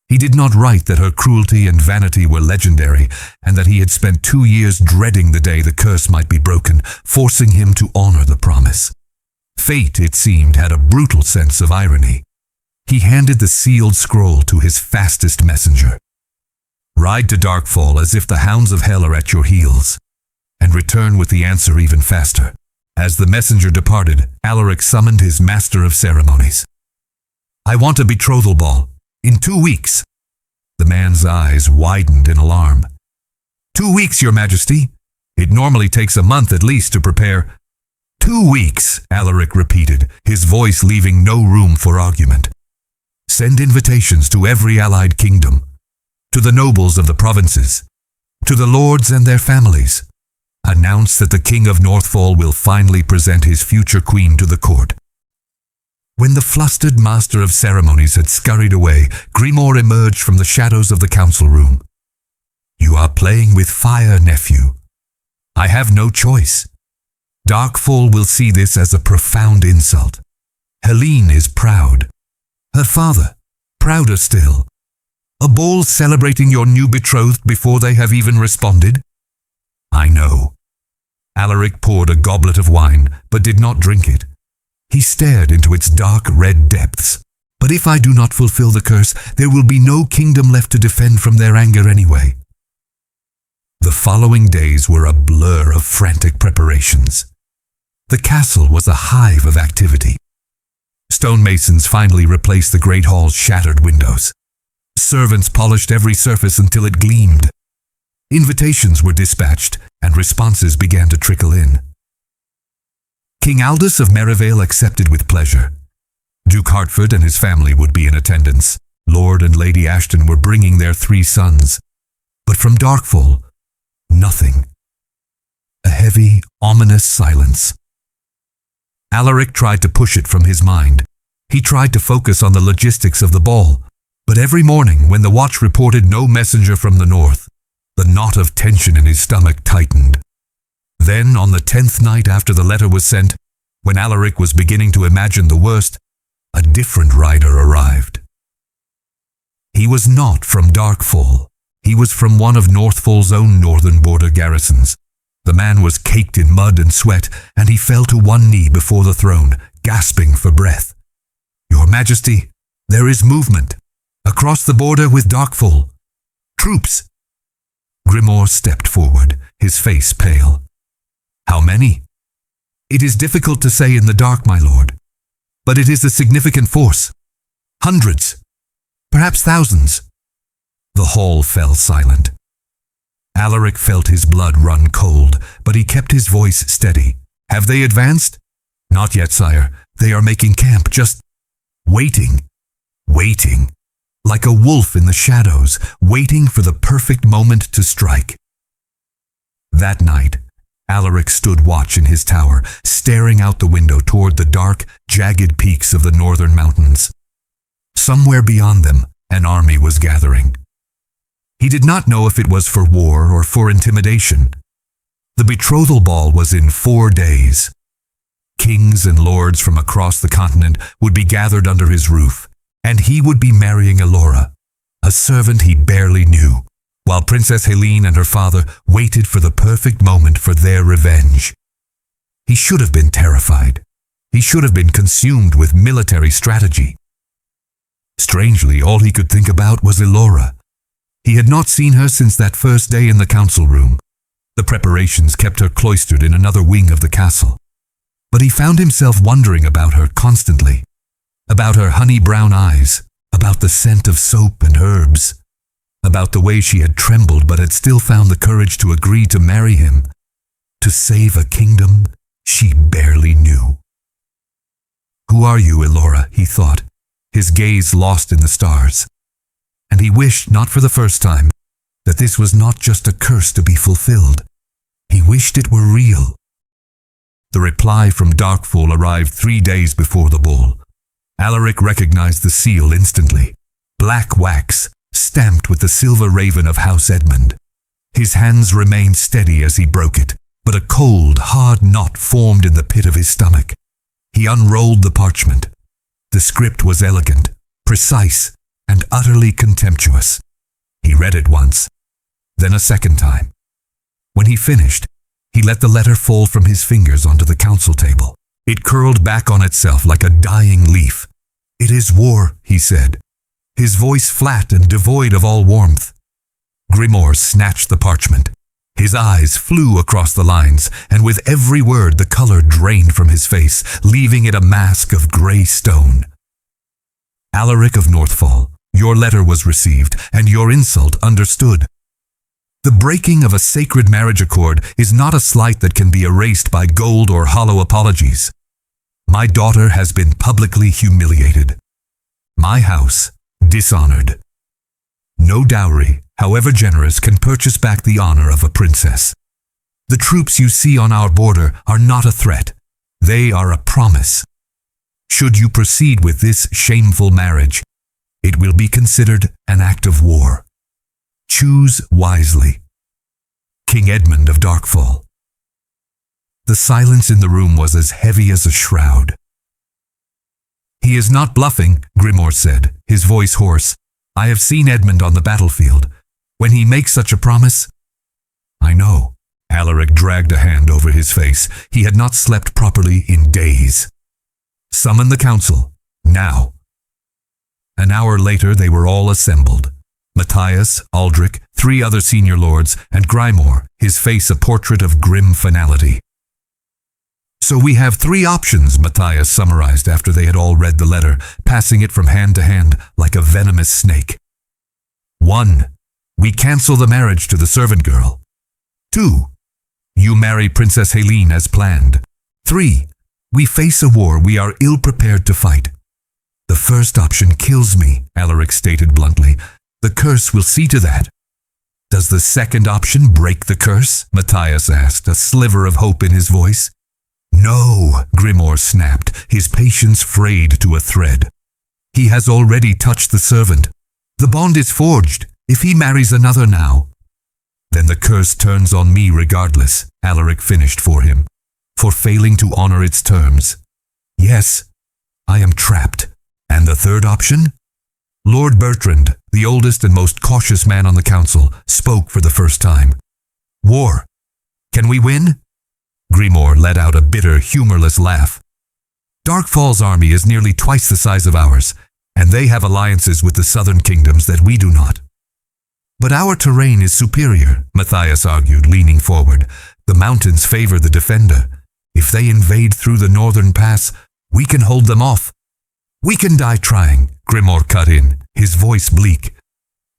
[SPEAKER 1] He did not write that her cruelty and vanity were legendary, and that he had spent 2 years dreading the day the curse might be broken, forcing him to honor the promise. Fate, it seemed, had a brutal sense of irony. He handed the sealed scroll to his fastest messenger. "Ride to Darkfall as if the hounds of hell are at your heels, and return with the answer even faster." As the messenger departed, Alaric summoned his master of ceremonies. "I want a betrothal ball. In 2 weeks. The man's eyes widened in alarm. 2 weeks, your majesty. It normally takes a month at least to prepare." 2 weeks, Alaric repeated, his voice leaving no room for argument. "Send invitations to every allied kingdom, to the nobles of the provinces, to the lords and their families. Announce that the King of Northfall will finally present his future queen to the court." When the flustered master of ceremonies had scurried away, Grimoire emerged from the shadows of the council room. "You are playing with fire, nephew. I have no choice. Darkfall will see this as a profound insult. Helene is proud. Her father, prouder still. A ball celebrating your new betrothed before they have even responded?" "I know." Alaric poured a goblet of wine, but did not drink it. He stared into its dark red depths. "But if I do not fulfill the curse, there will be no kingdom left to defend from their anger anyway." The following days were a blur of frantic preparations. The castle was a hive of activity. Stonemasons finally replaced the great hall's shattered windows. Servants polished every surface until it gleamed. Invitations were dispatched, and responses began to trickle in. King Aldous of Merivale accepted with pleasure. Duke Hertford and his family would be in attendance. Lord and Lady Ashton were bringing their 3 sons. But from Darkfall, nothing. A heavy, ominous silence. Alaric tried to push it from his mind. He tried to focus on the logistics of the ball. But every morning, when the watch reported no messenger from the north, the knot of tension in his stomach tightened. Then, on the 10th night after the letter was sent, when Alaric was beginning to imagine the worst, a different rider arrived. He was not from Darkfall. He was from one of Northfall's own northern border garrisons. The man was caked in mud and sweat, and he fell to one knee before the throne, gasping for breath. "Your Majesty, there is movement. Across the border with Darkfall. Troops!" Grimoire stepped forward, his face pale. "How many?" "It is difficult to say in the dark, my lord. But it is a significant force. Hundreds. Perhaps thousands." The hall fell silent. Alaric felt his blood run cold, but he kept his voice steady. "Have they advanced?" "Not yet, sire. They are making camp, just waiting. Waiting. Like a wolf in the shadows, waiting for the perfect moment to strike." That night, Alaric stood watch in his tower, staring out the window toward the dark, jagged peaks of the northern mountains. Somewhere beyond them, an army was gathering. He did not know if it was for war or for intimidation. The betrothal ball was in 4 days. Kings and lords from across the continent would be gathered under his roof, and he would be marrying Elora, a servant he barely knew, while Princess Helene and her father waited for the perfect moment for their revenge. He should have been terrified. He should have been consumed with military strategy. Strangely, all he could think about was Elora. He had not seen her since that first day in the council room. The preparations kept her cloistered in another wing of the castle. But he found himself wondering about her constantly. About her honey-brown eyes, about the scent of soap and herbs, about the way she had trembled but had still found the courage to agree to marry him, to save a kingdom she barely knew. "Who are you, Elora?" he thought, his gaze lost in the stars. And he wished, not for the first time, that this was not just a curse to be fulfilled. He wished it were real. The reply from Darkfall arrived 3 days before the ball. Alaric recognized the seal instantly. Black wax, stamped with the silver raven of House Edmund. His hands remained steady as he broke it, but a cold, hard knot formed in the pit of his stomach. He unrolled the parchment. The script was elegant, precise, and utterly contemptuous. He read it once, then a second time. When he finished, he let the letter fall from his fingers onto the council table. It curled back on itself like a dying leaf. "It is war," he said, his voice flat and devoid of all warmth. Grimoire snatched the parchment. His eyes flew across the lines, and with every word the color drained from his face, leaving it a mask of gray stone. "Alaric of Northfall, your letter was received, and your insult understood. The breaking of a sacred marriage accord is not a slight that can be erased by gold or hollow apologies. My daughter has been publicly humiliated. My house dishonored. No dowry, however generous, can purchase back the honor of a princess. The troops you see on our border are not a threat. They are a promise. Should you proceed with this shameful marriage, it will be considered an act of war. Choose wisely. King Edmund of Darkfall." The silence in the room was as heavy as a shroud. "He is not bluffing," Grimoire said, his voice hoarse. "I have seen Edmund on the battlefield. When he makes such a promise—" "I know." Alaric dragged a hand over his face. He had not slept properly in days. "Summon the council, now." An hour later they were all assembled. Matthias, Aldrich, 3 other senior lords, and Grimoire, his face a portrait of grim finality. "So we have 3 options," Matthias summarized after they had all read the letter, passing it from hand to hand like a venomous snake. 1. We cancel the marriage to the servant girl. 2. You marry Princess Helene as planned. 3. We face a war we are ill-prepared to fight. "The first option kills me," Alaric stated bluntly. "The curse will see to that." "Does the second option break the curse?" Matthias asked, a sliver of hope in his voice. "No," Grimoire snapped, his patience frayed to a thread. "He has already touched the servant. The bond is forged. If he marries another now—" "Then the curse turns on me regardless," Alaric finished for him, "for failing to honor its terms. Yes, I am trapped. And the third option?" Lord Bertrand, the oldest and most cautious man on the council, spoke for the first time. "War. Can we win?" Grimoire let out a bitter, humorless laugh. "Darkfall's army is nearly twice the size of ours, and they have alliances with the southern kingdoms that we do not." "But our terrain is superior," Matthias argued, leaning forward. "The mountains favor the defender. If they invade through the northern pass, we can hold them off." "We can die trying," Grimoire cut in, his voice bleak.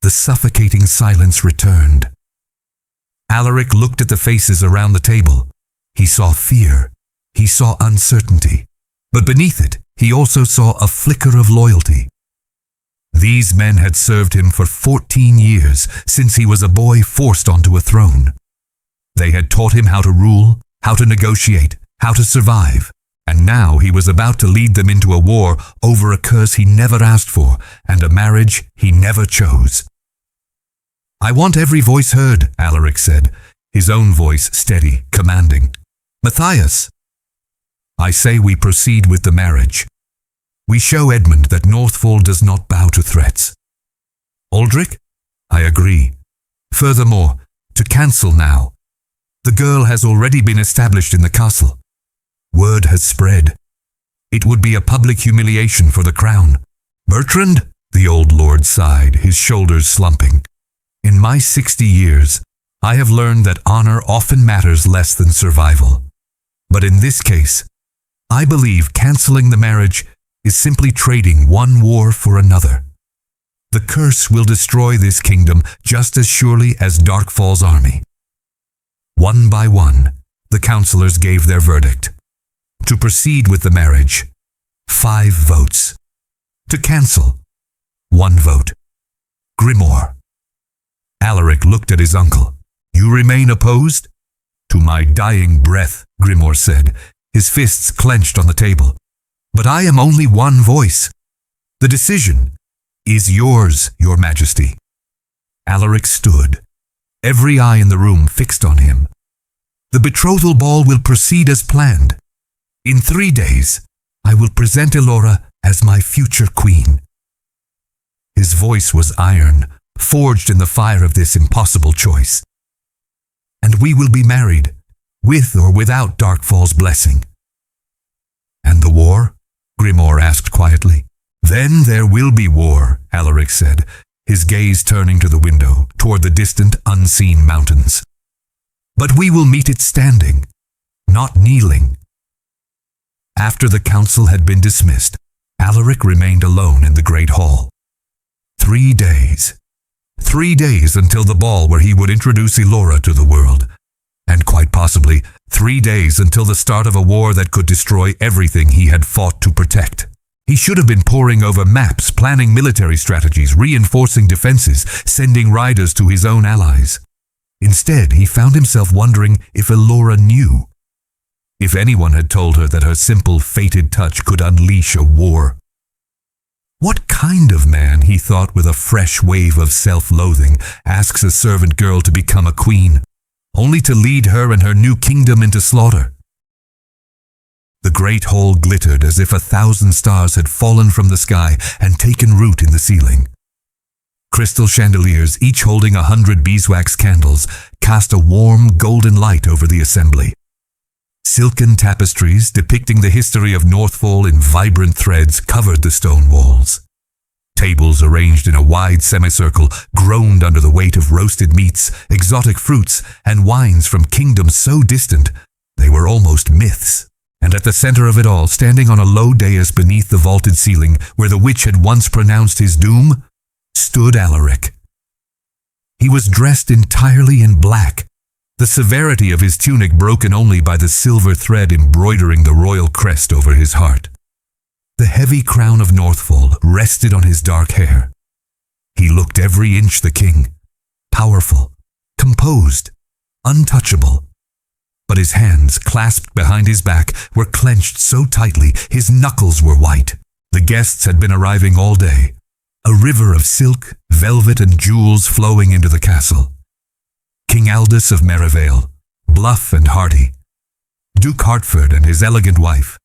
[SPEAKER 1] The suffocating silence returned. Alaric looked at the faces around the table. He saw fear. He saw uncertainty. But beneath it, he also saw a flicker of loyalty. These men had served him for 14 years, since he was a boy forced onto a throne. They had taught him how to rule, how to negotiate, how to survive. And now he was about to lead them into a war over a curse he never asked for and a marriage he never chose. "I want every voice heard," Alaric said, his own voice steady, commanding. "Matthias, I say we proceed with the marriage. We show Edmund that Northfall does not bow to threats. Aldrich, I agree. Furthermore, to cancel now. The girl has already been established in the castle. Word has spread. It would be a public humiliation for the crown. Bertrand?" The old lord sighed, his shoulders slumping. "In my 60 years, I have learned that honor often matters less than survival. But in this case, I believe canceling the marriage is simply trading one war for another. The curse will destroy this kingdom just as surely as Darkfall's army." One by one, the councillors gave their verdict. To proceed with the marriage, 5 votes. To cancel, 1 vote. Grimoire. Alaric looked at his uncle. "You remain opposed?" "To my dying breath," Grimoire said, his fists clenched on the table. "But I am only one voice. The decision is yours, Your Majesty." Alaric stood, every eye in the room fixed on him. "The betrothal ball will proceed as planned. In 3 days, I will present Elora as my future queen." His voice was iron, forged in the fire of this impossible choice. "And we will be married, with or without Darkfall's blessing." "And the war?" Grimoire asked quietly. "Then there will be war," Alaric said, his gaze turning to the window, toward the distant, unseen mountains. "But we will meet it standing, not kneeling." After the council had been dismissed, Alaric remained alone in the great hall. 3 days. 3 days until the ball where he would introduce Elora to the world. And quite possibly, 3 days until the start of a war that could destroy everything he had fought to protect. He should have been poring over maps, planning military strategies, reinforcing defenses, sending riders to his own allies. Instead, he found himself wondering if Elora knew. If anyone had told her that her simple, fated touch could unleash a war. What kind of man, he thought with a fresh wave of self-loathing, asks a servant girl to become a queen, only to lead her and her new kingdom into slaughter? The great hall glittered as if 1,000 stars had fallen from the sky and taken root in the ceiling. Crystal chandeliers, each holding 100 beeswax candles, cast a warm, golden light over the assembly. Silken tapestries depicting the history of Northfall in vibrant threads covered the stone walls. Tables arranged in a wide semicircle groaned under the weight of roasted meats, exotic fruits, and wines from kingdoms so distant they were almost myths. And at the center of it all, standing on a low dais beneath the vaulted ceiling where the witch had once pronounced his doom, stood Alaric. He was dressed entirely in black, the severity of his tunic broken only by the silver thread embroidering the royal crest over his heart. The heavy crown of Northfall rested on his dark hair. He looked every inch the king, powerful, composed, untouchable. But his hands, clasped behind his back, were clenched so tightly his knuckles were white. The guests had been arriving all day, a river of silk, velvet, and jewels flowing into the castle. King Aldous of Merivale, bluff and hearty, Duke Hertford and his elegant wife,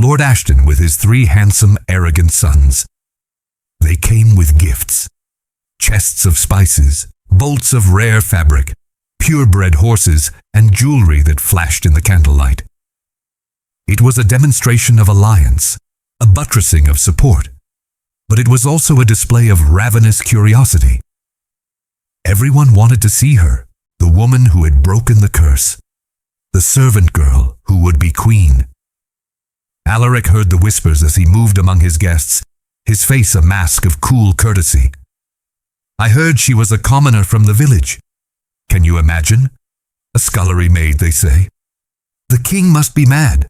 [SPEAKER 1] Lord Ashton with his 3 handsome, arrogant sons. They came with gifts, chests of spices, bolts of rare fabric, purebred horses, and jewelry that flashed in the candlelight. It was a demonstration of alliance, a buttressing of support, but it was also a display of ravenous curiosity. Everyone wanted to see her, the woman who had broken the curse, the servant girl who would be queen. Alaric heard the whispers as he moved among his guests, his face a mask of cool courtesy. I heard she was a commoner from the village. Can you imagine? A scullery maid, they say. The king must be mad.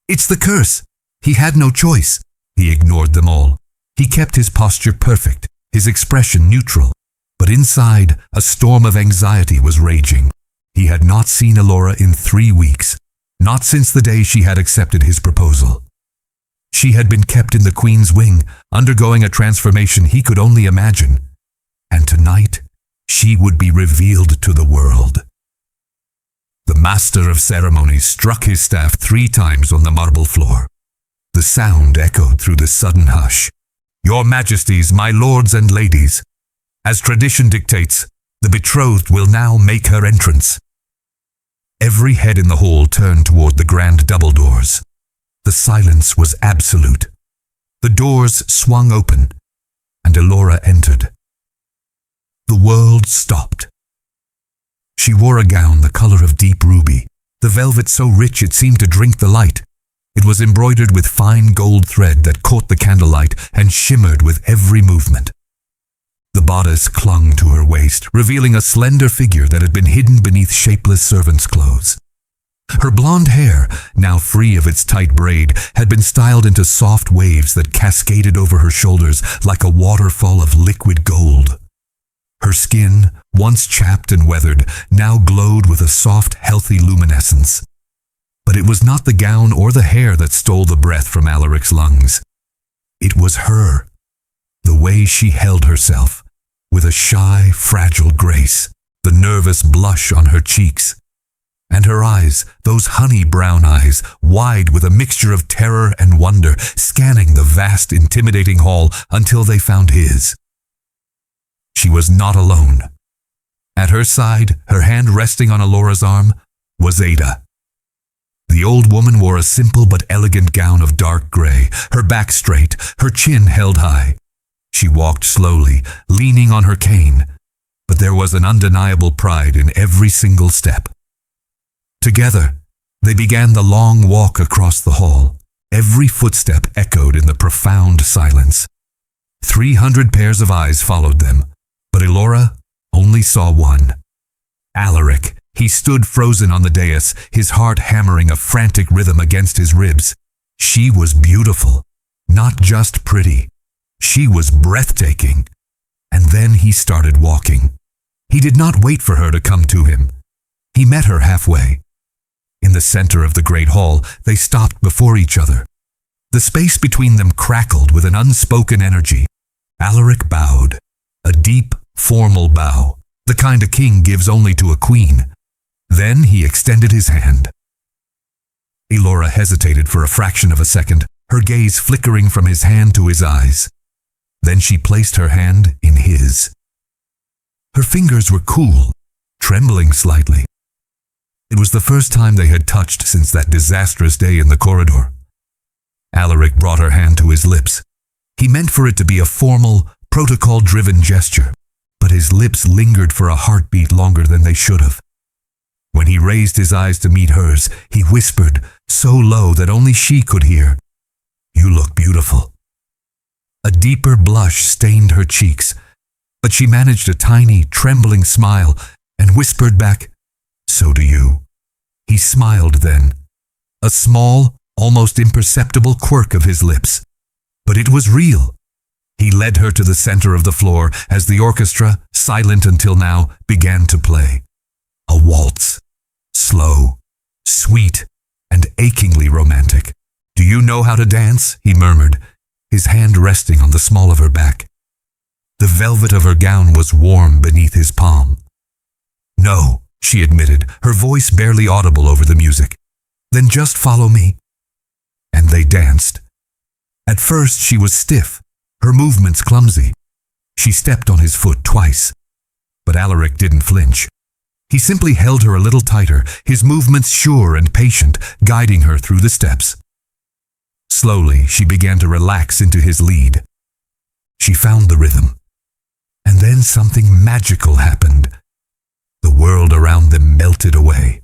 [SPEAKER 1] It's the curse. He had no choice. He ignored them all. He kept his posture perfect, his expression neutral. But inside, a storm of anxiety was raging. He had not seen Elora in 3 weeks. Not since the day she had accepted his proposal. She had been kept in the queen's wing, undergoing a transformation he could only imagine. And tonight, she would be revealed to the world. The master of ceremonies struck his staff 3 times on the marble floor. The sound echoed through the sudden hush. Your majesties, my lords and ladies, as tradition dictates, the betrothed will now make her entrance. Every head in the hall turned toward the grand double doors. The silence was absolute. The doors swung open, and Elora entered. The world stopped. She wore a gown the color of deep ruby, the velvet so rich it seemed to drink the light. It was embroidered with fine gold thread that caught the candlelight and shimmered with every movement. The bodice clung to her waist, revealing a slender figure that had been hidden beneath shapeless servant's clothes. Her blonde hair, now free of its tight braid, had been styled into soft waves that cascaded over her shoulders like a waterfall of liquid gold. Her skin, once chapped and weathered, now glowed with a soft, healthy luminescence. But it was not the gown or the hair that stole the breath from Alaric's lungs. It was her, the way she held herself, with a shy, fragile grace, the nervous blush on her cheeks. And her eyes, those honey-brown eyes, wide with a mixture of terror and wonder, scanning the vast, intimidating hall until they found his. She was not alone. At her side, her hand resting on Elora's arm, was Ada. The old woman wore a simple but elegant gown of dark gray, her back straight, her chin held high. She walked slowly, leaning on her cane, but there was an undeniable pride in every single step. Together, they began the long walk across the hall. Every footstep echoed in the profound silence. 300 pairs of eyes followed them, but Elora only saw one. Alaric. He stood frozen on the dais, his heart hammering a frantic rhythm against his ribs. She was beautiful, not just pretty. She was breathtaking. And then he started walking. He did not wait for her to come to him. He met her halfway. In the center of the great hall, they stopped before each other. The space between them crackled with an unspoken energy. Alaric bowed, a deep, formal bow, the kind a king gives only to a queen. Then he extended his hand. Elora hesitated for a fraction of a second, her gaze flickering from his hand to his eyes. Then she placed her hand in his. Her fingers were cool, trembling slightly. It was the first time they had touched since that disastrous day in the corridor. Alaric brought her hand to his lips. He meant for it to be a formal, protocol-driven gesture, but his lips lingered for a heartbeat longer than they should have. When he raised his eyes to meet hers, he whispered, so low that only she could hear, "You look beautiful." A deeper blush stained her cheeks, but she managed a tiny, trembling smile and whispered back, "So do you." He smiled then, a small, almost imperceptible quirk of his lips. But it was real. He led her to the center of the floor as the orchestra, silent until now, began to play. A waltz. Slow, sweet, and achingly romantic. "Do you know how to dance?" he murmured, his hand resting on the small of her back. The velvet of her gown was warm beneath his palm. "No," she admitted, her voice barely audible over the music. "Then just follow me." And they danced. At first she was stiff, her movements clumsy. She stepped on his foot twice, but Alaric didn't flinch. He simply held her a little tighter, his movements sure and patient, guiding her through the steps. Slowly, she began to relax into his lead. She found the rhythm. And then something magical happened. The world around them melted away.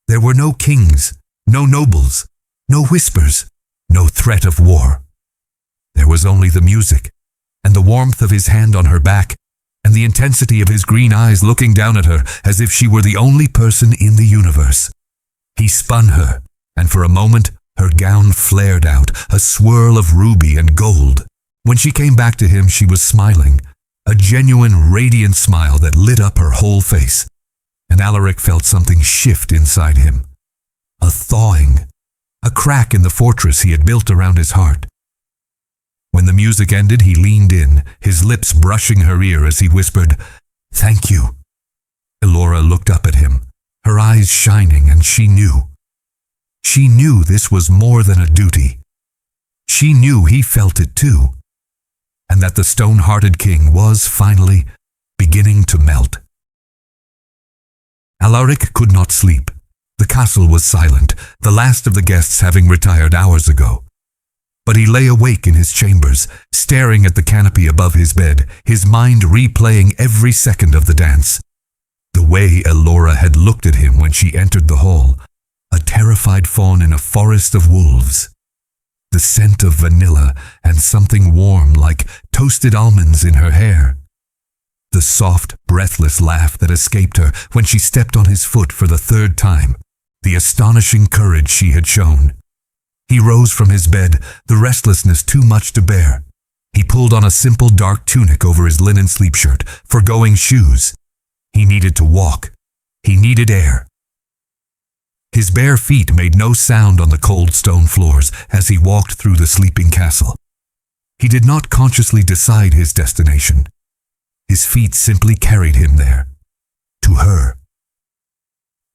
[SPEAKER 1] There were no kings, no nobles, no whispers, no threat of war. There was only the music, and the warmth of his hand on her back, and the intensity of his green eyes looking down at her as if she were the only person in the universe. He spun her, and for a moment her gown flared out, a swirl of ruby and gold. When she came back to him, she was smiling, a genuine, radiant smile that lit up her whole face. And Alaric felt something shift inside him. A thawing, a crack in the fortress he had built around his heart. When the music ended, he leaned in, his lips brushing her ear as he whispered, "Thank you." Elora looked up at him, her eyes shining, and she knew. She knew this was more than a duty. She knew he felt it too, and that the stone-hearted king was finally beginning to melt. Alaric could not sleep. The castle was silent, the last of the guests having retired hours ago. But he lay awake in his chambers, staring at the canopy above his bed, his mind replaying every second of the dance. The way Elora had looked at him when she entered the hall, a terrified fawn in a forest of wolves. The scent of vanilla and something warm like toasted almonds in her hair. The soft, breathless laugh that escaped her when she stepped on his foot for the third time. The astonishing courage she had shown. He rose from his bed, the restlessness too much to bear. He pulled on a simple dark tunic over his linen sleep shirt, forgoing shoes. He needed to walk. He needed air. His bare feet made no sound on the cold stone floors as he walked through the sleeping castle. He did not consciously decide his destination. His feet simply carried him there. To her.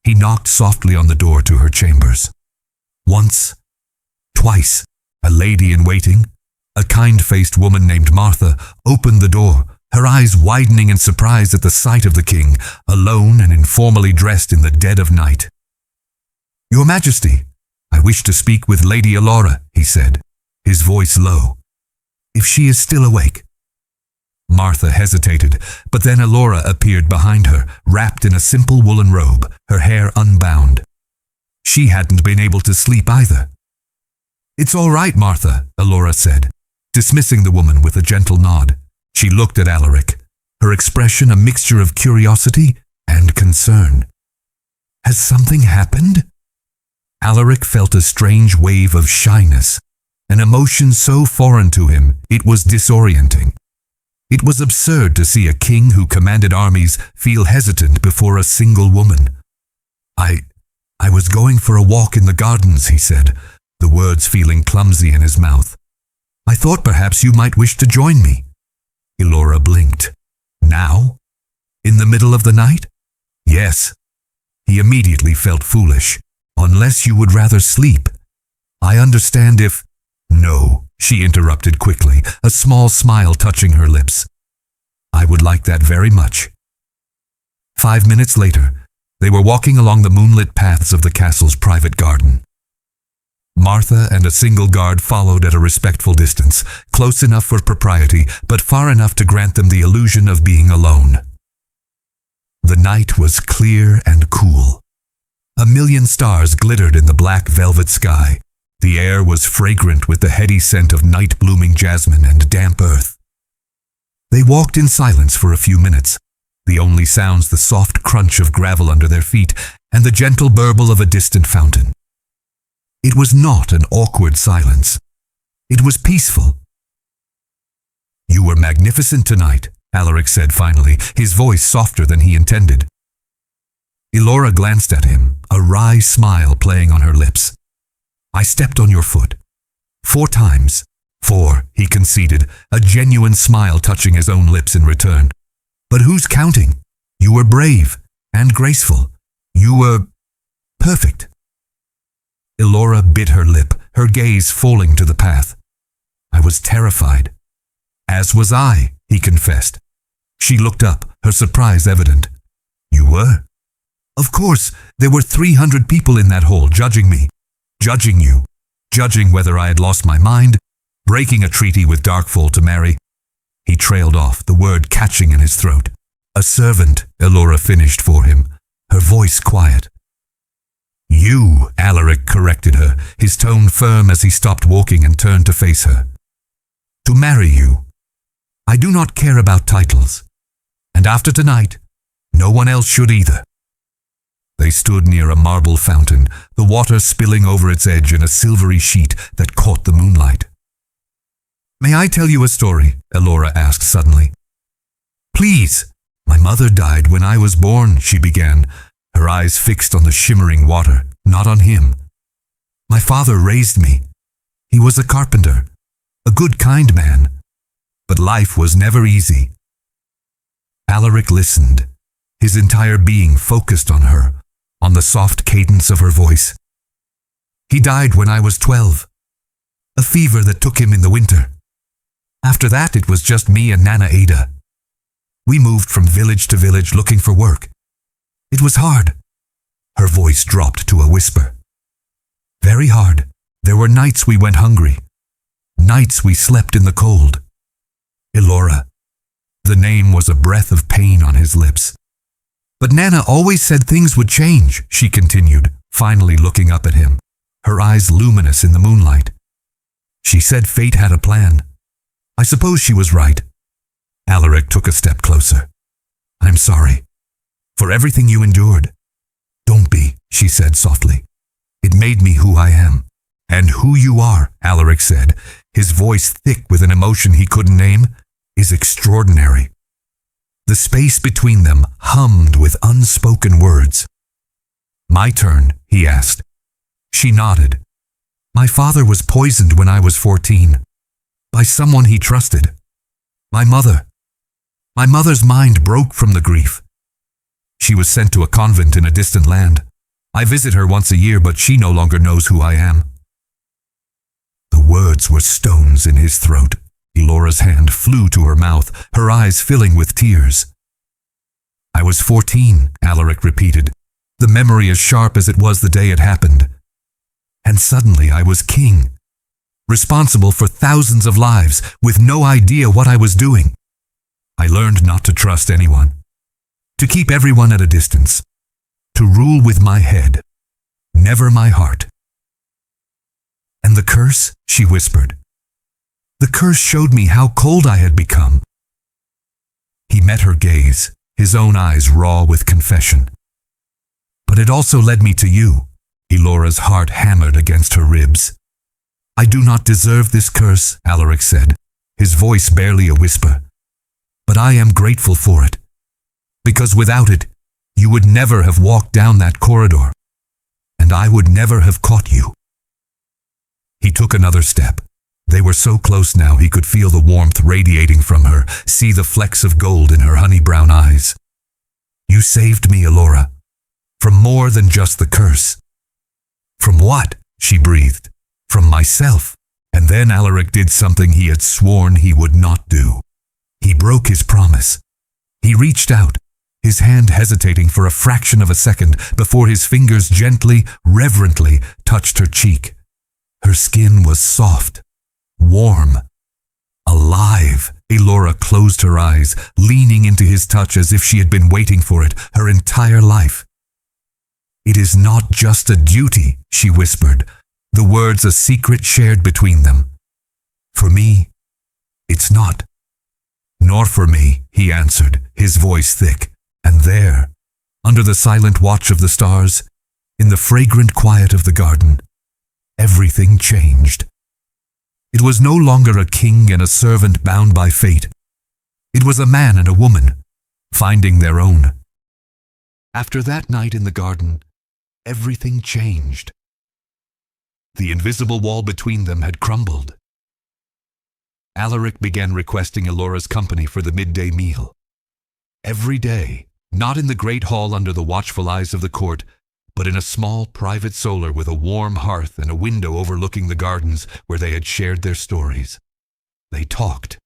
[SPEAKER 1] He knocked softly on the door to her chambers. Once, twice, a lady in waiting, a kind-faced woman named Martha, opened the door, her eyes widening in surprise at the sight of the king, alone and informally dressed in the dead of night. "Your Majesty, I wish to speak with Lady Elora," he said, his voice low. "If she is still awake." Martha hesitated, but then Elora appeared behind her, wrapped in a simple woolen robe, her hair unbound. She hadn't been able to sleep either. "It's all right, Martha," Elora said, dismissing the woman with a gentle nod. She looked at Alaric, her expression a mixture of curiosity and concern. "Has something happened?" Alaric felt a strange wave of shyness, an emotion so foreign to him it was disorienting. It was absurd to see a king who commanded armies feel hesitant before a single woman. I was going for a walk in the gardens," he said, the words feeling clumsy in his mouth. "I thought perhaps you might wish to join me." Elora blinked. "Now? In the middle of the night?" "Yes." He immediately felt foolish. "Unless you would rather sleep. I understand if—" "No," she interrupted quickly, a small smile touching her lips. "I would like that very much." 5 minutes later, they were walking along the moonlit paths of the castle's private garden. Martha and a single guard followed at a respectful distance, close enough for propriety, but far enough to grant them the illusion of being alone. The night was clear and cool. 1,000,000 stars glittered in the black velvet sky. The air was fragrant with the heady scent of night-blooming jasmine and damp earth. They walked in silence for a few minutes, the only sounds the soft crunch of gravel under their feet and the gentle burble of a distant fountain. It was not an awkward silence. It was peaceful. "You were magnificent tonight," Alaric said finally, his voice softer than he intended. Elora glanced at him, a wry smile playing on her lips. "I stepped on your foot. 4 times. 4, he conceded, a genuine smile touching his own lips in return. "But who's counting? You were brave and graceful. You were perfect." Elora bit her lip, her gaze falling to the path. "I was terrified." "As was I," he confessed. She looked up, her surprise evident. "You were?" "Of course, there were 300 people in that hall judging me. Judging you. Judging whether I had lost my mind, breaking a treaty with Darkfall to marry." He trailed off, the word catching in his throat. "A servant," Elora finished for him, her voice quiet. "You," Alaric corrected her, his tone firm as he stopped walking and turned to face her. "To marry you. I do not care about titles. And after tonight, no one else should either." They stood near a marble fountain, the water spilling over its edge in a silvery sheet that caught the moonlight. "May I tell you a story?" Elora asked suddenly. "Please." "My mother died when I was born," she began, her eyes fixed on the shimmering water, not on him. "My father raised me. He was a carpenter, a good, kind man. But life was never easy." Alaric listened, his entire being focused on her, on the soft cadence of her voice. "He died when I was 12. A fever that took him in the winter. After that, it was just me and Nana Ada. We moved from village to village looking for work. It was hard." Her voice dropped to a whisper. "Very hard. There were nights we went hungry. Nights we slept in the cold." Elora. The name was a breath of pain on his lips. "But Nana always said things would change," she continued, finally looking up at him, her eyes luminous in the moonlight. "She said fate had a plan. I suppose she was right." Alaric took a step closer. "I'm sorry. For everything you endured." "Don't be," she said softly. "It made me who I am." "And who you are," Alaric said, his voice thick with an emotion he couldn't name, "is extraordinary." The space between them hummed with unspoken words. "My turn," he asked. She nodded. "My father was poisoned when I was 14. By someone he trusted. My mother's mind broke from the grief. She was sent to a convent in a distant land. I visit her once a year, but she no longer knows who I am." The words were stones in his throat. Elora's hand flew to her mouth, her eyes filling with tears. "I was 14, Alaric repeated, the memory as sharp as it was the day it happened. And suddenly I was king, responsible for thousands of lives, with no idea what I was doing. I learned not to trust anyone, to keep everyone at a distance, to rule with my head, never my heart." "And the curse?" she whispered. "The curse showed me how cold I had become." He met her gaze, his own eyes raw with confession. "But it also led me to you." Elora's heart hammered against her ribs. "I do not deserve this curse," Alaric said, his voice barely a whisper. "But I am grateful for it. Because without it, you would never have walked down that corridor. And I would never have caught you." He took another step. They were so close now he could feel the warmth radiating from her, see the flecks of gold in her honey-brown eyes. "You saved me, Elora. From more than just the curse." "From what?" she breathed. "From myself." And then Alaric did something he had sworn he would not do. He broke his promise. He reached out, his hand hesitating for a fraction of a second before his fingers gently, reverently touched her cheek. Her skin was soft, warm, alive. Elora closed her eyes, leaning into his touch as if she had been waiting for it her entire life. "It is not just a duty," she whispered, the words a secret shared between them. "For me, it's not." "Nor for me," he answered, his voice thick. And there, under the silent watch of the stars, in the fragrant quiet of the garden, everything changed. It was no longer a king and a servant bound by fate. It was a man and a woman, finding their own. After that night in the garden, everything changed. The invisible wall between them had crumbled. Alaric began requesting Elora's company for the midday meal. Every day, not in the great hall under the watchful eyes of the court, but in a small private solar with a warm hearth and a window overlooking the gardens where they had shared their stories. They talked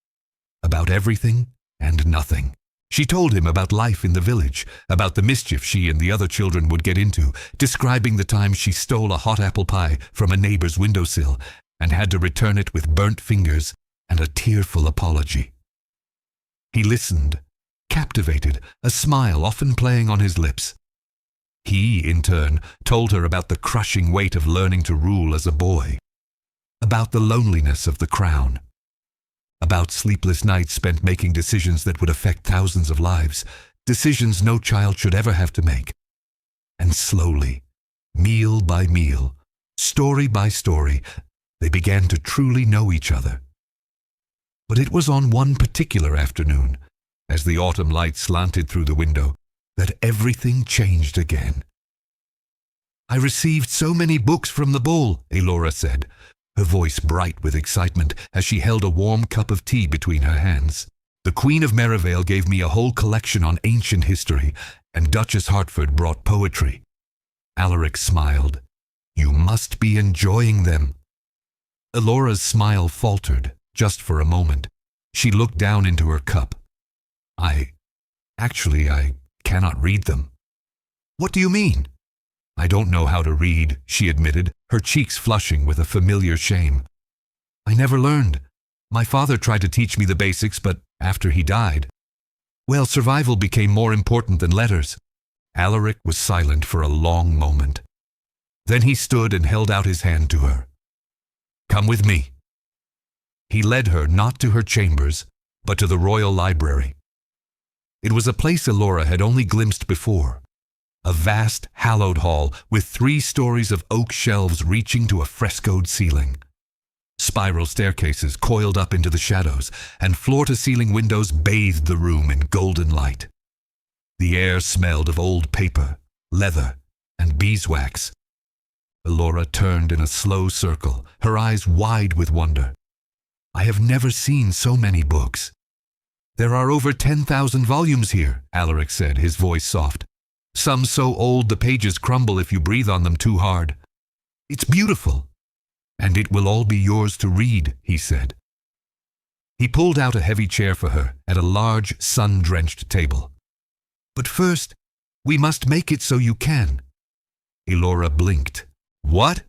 [SPEAKER 1] about everything and nothing. She told him about life in the village, about the mischief she and the other children would get into, describing the time she stole a hot apple pie from a neighbor's windowsill and had to return it with burnt fingers and a tearful apology. He listened, captivated, a smile often playing on his lips. He, in turn, told her about the crushing weight of learning to rule as a boy, about the loneliness of the crown, about sleepless nights spent making decisions that would affect thousands of lives, decisions no child should ever have to make. And slowly, meal by meal, story by story, they began to truly know each other. But it was on one particular afternoon, as the autumn light slanted through the window, that everything changed again. "I received so many books from the bowl," Elora said, her voice bright with excitement as she held a warm cup of tea between her hands. "The Queen of Merivale gave me a whole collection on ancient history, and Duchess Hertford brought poetry." Alaric smiled. "You must be enjoying them." Elora's smile faltered, just for a moment. She looked down into her cup. I cannot read them." "What do you mean?" "I don't know how to read," she admitted, her cheeks flushing with a familiar shame. "I never learned. My father tried to teach me the basics, but after he died, well, survival became more important than letters." Alaric was silent for a long moment. Then he stood and held out his hand to her. "Come with me." He led her not to her chambers, but to the royal library. It was a place Elora had only glimpsed before, a vast, hallowed hall with 3 stories of oak shelves reaching to a frescoed ceiling. Spiral staircases coiled up into the shadows, and floor-to-ceiling windows bathed the room in golden light. The air smelled of old paper, leather, and beeswax. Elora turned in a slow circle, her eyes wide with wonder. "I have never seen so many books." "There are over 10,000 volumes here," Alaric said, his voice soft. "Some so old the pages crumble if you breathe on them too hard. It's beautiful, and it will all be yours to read," he said. He pulled out a heavy chair for her at a large, sun-drenched table. "But first, we must make it so you can." Elora blinked. "What?"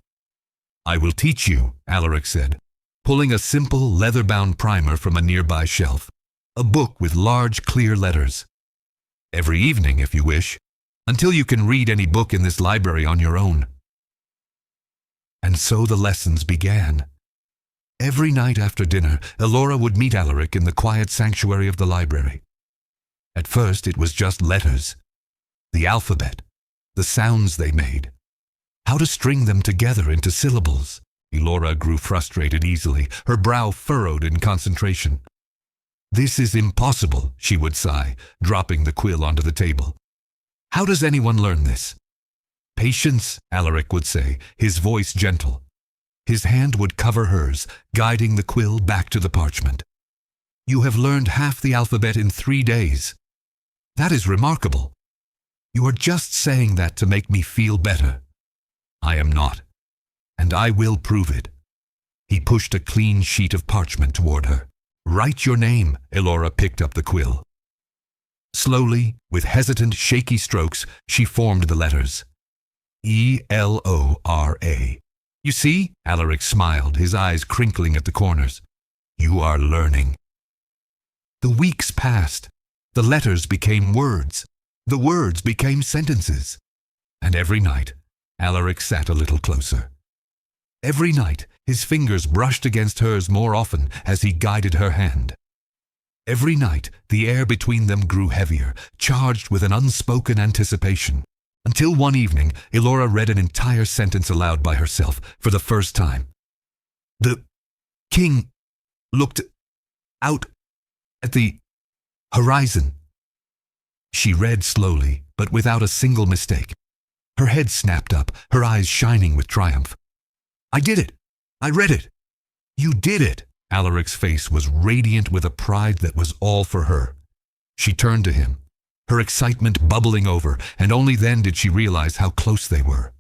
[SPEAKER 1] "I will teach you," Alaric said, pulling a simple, leather-bound primer from a nearby shelf. A book with large, clear letters. "Every evening, if you wish, until you can read any book in this library on your own." And so the lessons began. Every night after dinner, Elora would meet Alaric in the quiet sanctuary of the library. At first, it was just letters, the alphabet, the sounds they made, how to string them together into syllables. Elora grew frustrated easily, her brow furrowed in concentration. "This is impossible," she would sigh, dropping the quill onto the table. "How does anyone learn this?" "Patience," Alaric would say, his voice gentle. His hand would cover hers, guiding the quill back to the parchment. "You have learned half the alphabet in 3 days. That is remarkable. You are just saying that to make me feel better." "I am not, and I will prove it." He pushed a clean sheet of parchment toward her. "Write your name." Elora picked up the quill. Slowly, with hesitant, shaky strokes, she formed the letters. Elora. You see, Alaric smiled, his eyes crinkling at the corners. You are learning. The weeks passed. The letters became words. The words became sentences. And every night, Alaric sat a little closer. Every night, his fingers brushed against hers more often as he guided her hand. Every night, the air between them grew heavier, charged with an unspoken anticipation, until one evening, Elora read an entire sentence aloud by herself for the first time. The king looked out at the horizon. She read slowly, but without a single mistake. Her head snapped up, her eyes shining with triumph. I did it! I read it! You did it! Alaric's face was radiant with a pride that was all for her. She turned to him, her excitement bubbling over, and only then did she realize how close they were.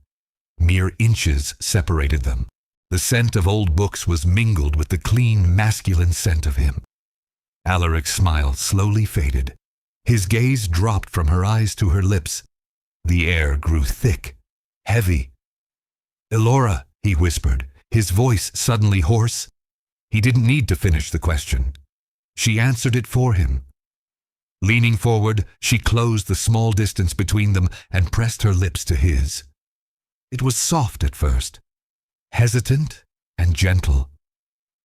[SPEAKER 1] Mere inches separated them. The scent of old books was mingled with the clean, masculine scent of him. Alaric's smile slowly faded. His gaze dropped from her eyes to her lips. The air grew thick, heavy. Elora, he whispered, his voice suddenly hoarse. He didn't need to finish the question. She answered it for him. Leaning forward, she closed the small distance between them and pressed her lips to his. It was soft at first, hesitant and gentle.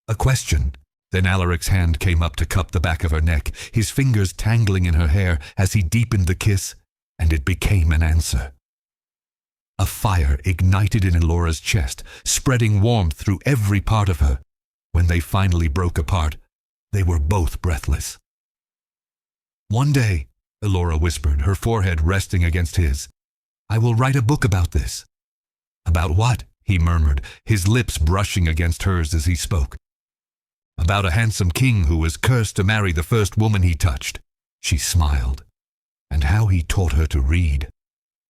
[SPEAKER 1] A question. Then Alaric's hand came up to cup the back of her neck, his fingers tangling in her hair as he deepened the kiss, and it became an answer. A fire ignited in Elora's chest, spreading warmth through every part of her. When they finally broke apart, they were both breathless. One day, Elora whispered, her forehead resting against his, I will write a book about this. About what? He murmured, his lips brushing against hers as he spoke. About a handsome king who was cursed to marry the first woman he touched. She smiled. And how he taught her to read.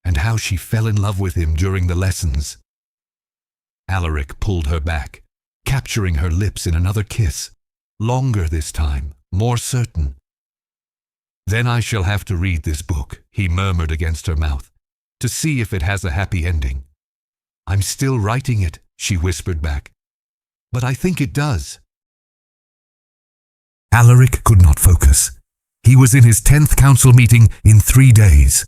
[SPEAKER 1] And how she fell in love with him during the lessons. Alaric pulled her back, capturing her lips in another kiss. Longer this time, more certain. Then I shall have to read this book, he murmured against her mouth, to see if it has a happy ending. I'm still writing it, she whispered back. But I think it does. Alaric could not focus. He was in his 10th council meeting in 3 days.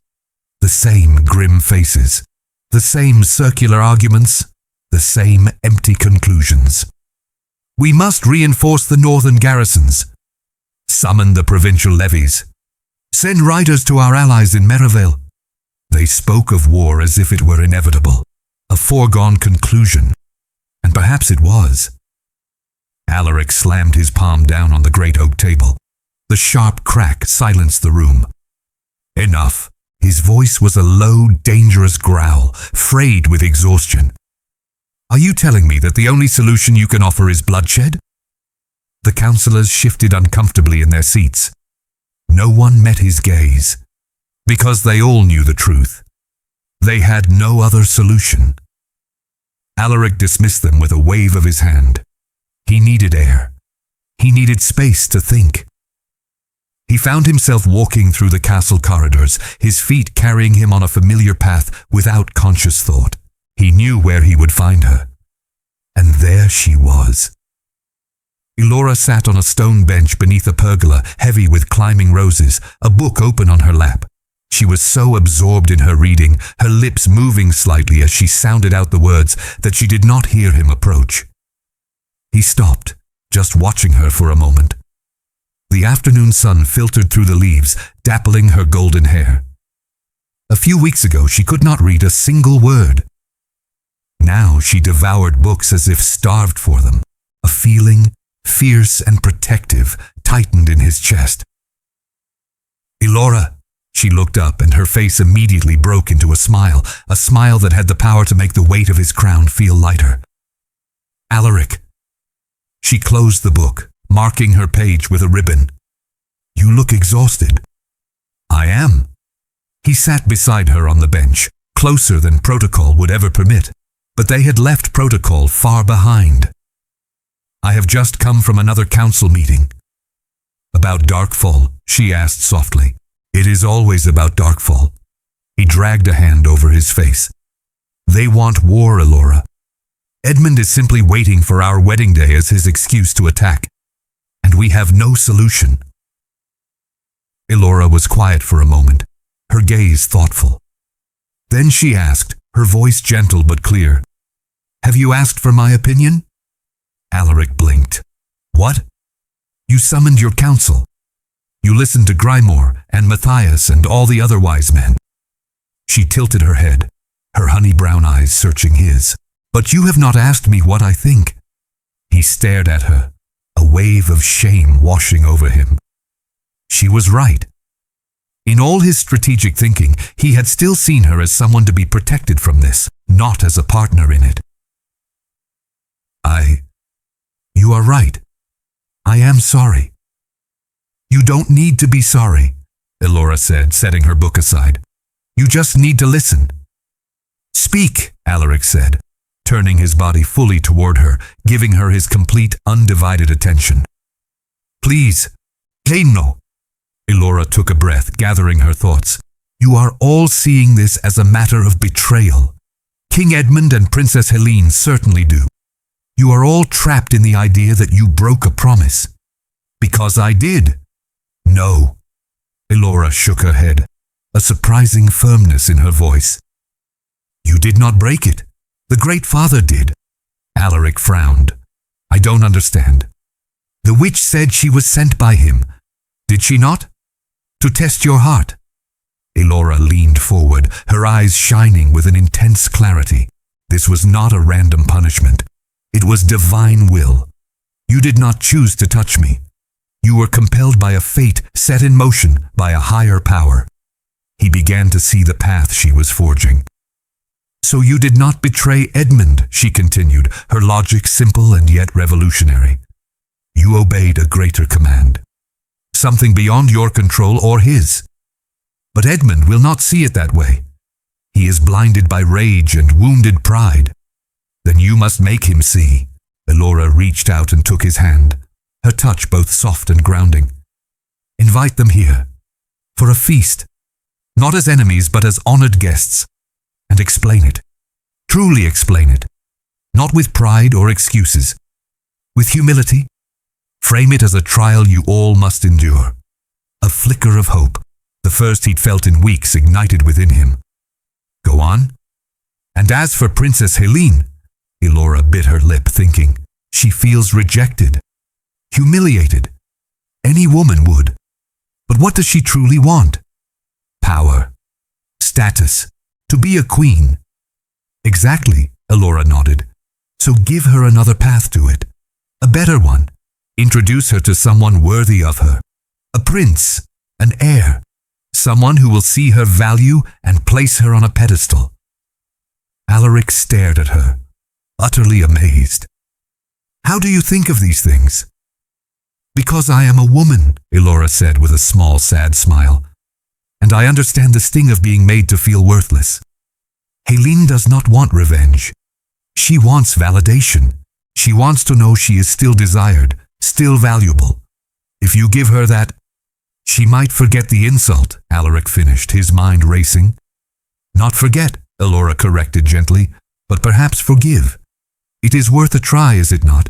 [SPEAKER 1] The same grim faces, the same circular arguments, the same empty conclusions. We must reinforce the northern garrisons. Summon the provincial levies. Send riders to our allies in Merivale. They spoke of war as if it were inevitable, a foregone conclusion. And perhaps it was. Alaric slammed his palm down on the great oak table. The sharp crack silenced the room. Enough. His voice was a low, dangerous growl, frayed with exhaustion. Are you telling me that the only solution you can offer is bloodshed? The councillors shifted uncomfortably in their seats. No one met his gaze, because they all knew the truth. They had no other solution. Alaric dismissed them with a wave of his hand. He needed air. He needed space to think. He found himself walking through the castle corridors, his feet carrying him on a familiar path without conscious thought. He knew where he would find her. And there she was. Elora sat on a stone bench beneath a pergola, heavy with climbing roses, a book open on her lap. She was so absorbed in her reading, her lips moving slightly as she sounded out the words, that she did not hear him approach. He stopped, just watching her for a moment. The afternoon sun filtered through the leaves, dappling her golden hair. A few weeks ago, she could not read a single word. Now she devoured books as if starved for them. A feeling, fierce and protective, tightened in his chest. Elora, she looked up and her face immediately broke into a smile that had the power to make the weight of his crown feel lighter. Alaric. She closed the book, marking her page with a ribbon. You look exhausted. I am. He sat beside her on the bench, closer than protocol would ever permit, but they had left protocol far behind. I have just come from another council meeting. About Darkfall, she asked softly. It is always about Darkfall. He dragged a hand over his face. They want war, Elora. Edmund is simply waiting for our wedding day as his excuse to attack, and we have no solution." Elora was quiet for a moment, her gaze thoughtful. Then she asked, her voice gentle but clear, "Have you asked for my opinion?" Alaric blinked. "What?" "You summoned your council. You listened to Grymore and Matthias and all the other wise men." She tilted her head, her honey brown eyes searching his. "But you have not asked me what I think." He stared at her, a wave of shame washing over him. She was right. In all his strategic thinking, he had still seen her as someone to be protected from this, not as a partner in it. You are right. I am sorry." "You don't need to be sorry," Elora said, setting her book aside. "You just need to listen." "Speak," Alaric said, turning his body fully toward her, giving her his complete, undivided attention. "Please, Reino." Elora took a breath, gathering her thoughts. "You are all seeing this as a matter of betrayal. King Edmund and Princess Helene certainly do. You are all trapped in the idea that you broke a promise." "Because I did." "No." Elora shook her head, a surprising firmness in her voice. "You did not break it. The Great Father did." Alaric frowned. "I don't understand." "The witch said she was sent by him. Did she not? To test your heart." Elora leaned forward, her eyes shining with an intense clarity. This was not a random punishment. It was divine will. "You did not choose to touch me. You were compelled by a fate set in motion by a higher power." He began to see the path she was forging. "So you did not betray Edmund," she continued, her logic simple and yet revolutionary. "You obeyed a greater command. Something beyond your control or his. But Edmund will not see it that way. He is blinded by rage and wounded pride. Then you must make him see." Elora reached out and took his hand, her touch both soft and grounding. "Invite them here, for a feast, not as enemies but as honored guests, and explain it. Truly explain it, not with pride or excuses, with humility. Frame it as a trial you all must endure. A flicker of hope, the first he'd felt in weeks, ignited within him. Go on. And as for Princess Helene," Elora bit her lip, thinking, "she feels rejected, humiliated. Any woman would. But what does she truly want? Power, status, to be a queen." "Exactly," Elora nodded. "So give her another path to it, a better one. Introduce her to someone worthy of her, a prince, an heir, someone who will see her value and place her on a pedestal." Alaric stared at her, utterly amazed. "How do you think of these things?" "Because I am a woman," Elora said with a small, sad smile, "and I understand the sting of being made to feel worthless. Helene does not want revenge. She wants validation. She wants to know she is still desired, still valuable. If you give her that—" "She might forget the insult," Alaric finished, his mind racing. "Not forget," Elora corrected gently, "but perhaps forgive. It is worth a try, is it not?"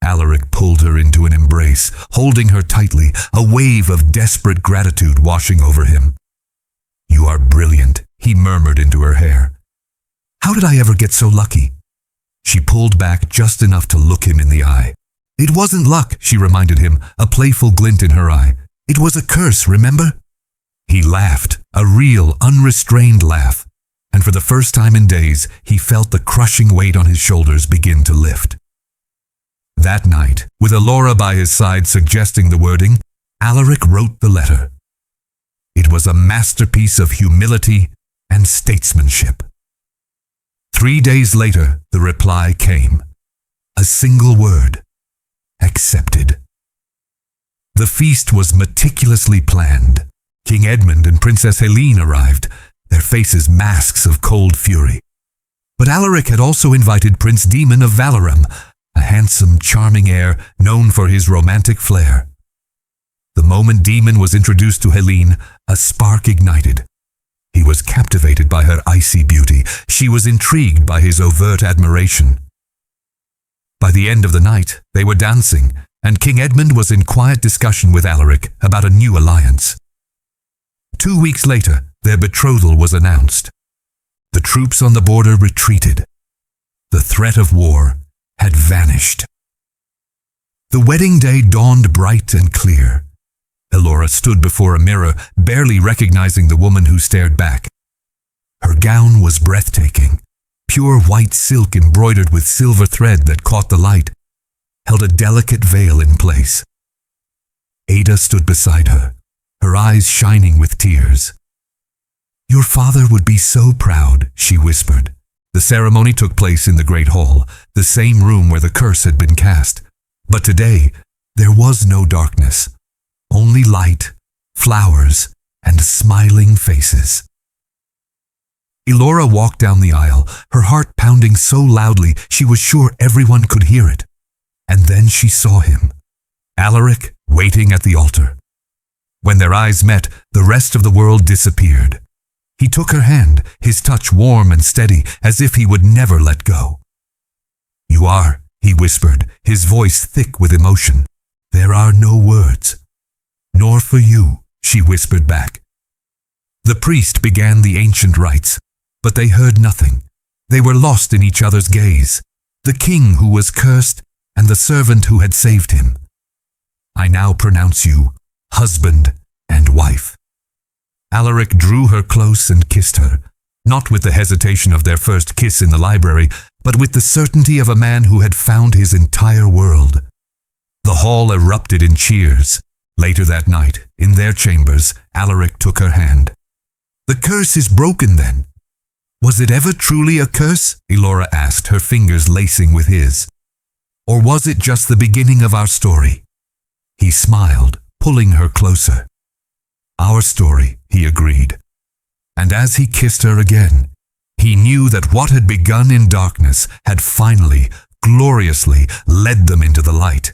[SPEAKER 1] Alaric pulled her into an embrace, holding her tightly, a wave of desperate gratitude washing over him. "You are brilliant," he murmured into her hair. "How did I ever get so lucky?" She pulled back just enough to look him in the eye. "It wasn't luck," she reminded him, a playful glint in her eye. "It was a curse, remember?" He laughed, a real, unrestrained laugh, and for the first time in days, he felt the crushing weight on his shoulders begin to lift. That night, with Elora by his side suggesting the wording, Alaric wrote the letter. It was a masterpiece of humility and statesmanship. 3 days later, the reply came. A single word. Accepted. The feast was meticulously planned. King Edmund and Princess Helene arrived, their faces masks of cold fury. But Alaric had also invited Prince Demon of Valorum, a handsome, charming heir known for his romantic flair. The moment Demon was introduced to Helene, a spark ignited. He was captivated by her icy beauty. She was intrigued by his overt admiration. By the end of the night, they were dancing, and King Edmund was in quiet discussion with Alaric about a new alliance. 2 weeks later, their betrothal was announced. The troops on the border retreated. The threat of war had vanished. The wedding day dawned bright and clear. Elora stood before a mirror, barely recognizing the woman who stared back. Her gown was breathtaking. Pure white silk embroidered with silver thread that caught the light, held a delicate veil in place. Ada stood beside her, her eyes shining with tears. "Your father would be so proud," she whispered. The ceremony took place in the Great Hall, the same room where the curse had been cast. But today, there was no darkness, only light, flowers, and smiling faces. Elora walked down the aisle, her heart pounding so loudly she was sure everyone could hear it. And then she saw him, Alaric, waiting at the altar. When their eyes met, the rest of the world disappeared. He took her hand, his touch warm and steady, as if he would never let go. "You are," he whispered, his voice thick with emotion. "There are no words." "Nor for you," she whispered back. The priest began the ancient rites, but they heard nothing. They were lost in each other's gaze, the king who was cursed and the servant who had saved him. "I now pronounce you husband and wife." Alaric drew her close and kissed her, not with the hesitation of their first kiss in the library, but with the certainty of a man who had found his entire world. The hall erupted in cheers. Later that night, in their chambers, Alaric took her hand. "The curse is broken then." "Was it ever truly a curse?" Elora asked, her fingers lacing with his. "Or was it just the beginning of our story?" He smiled, pulling her closer. "Our story," he agreed. And as he kissed her again, he knew that what had begun in darkness had finally, gloriously led them into the light.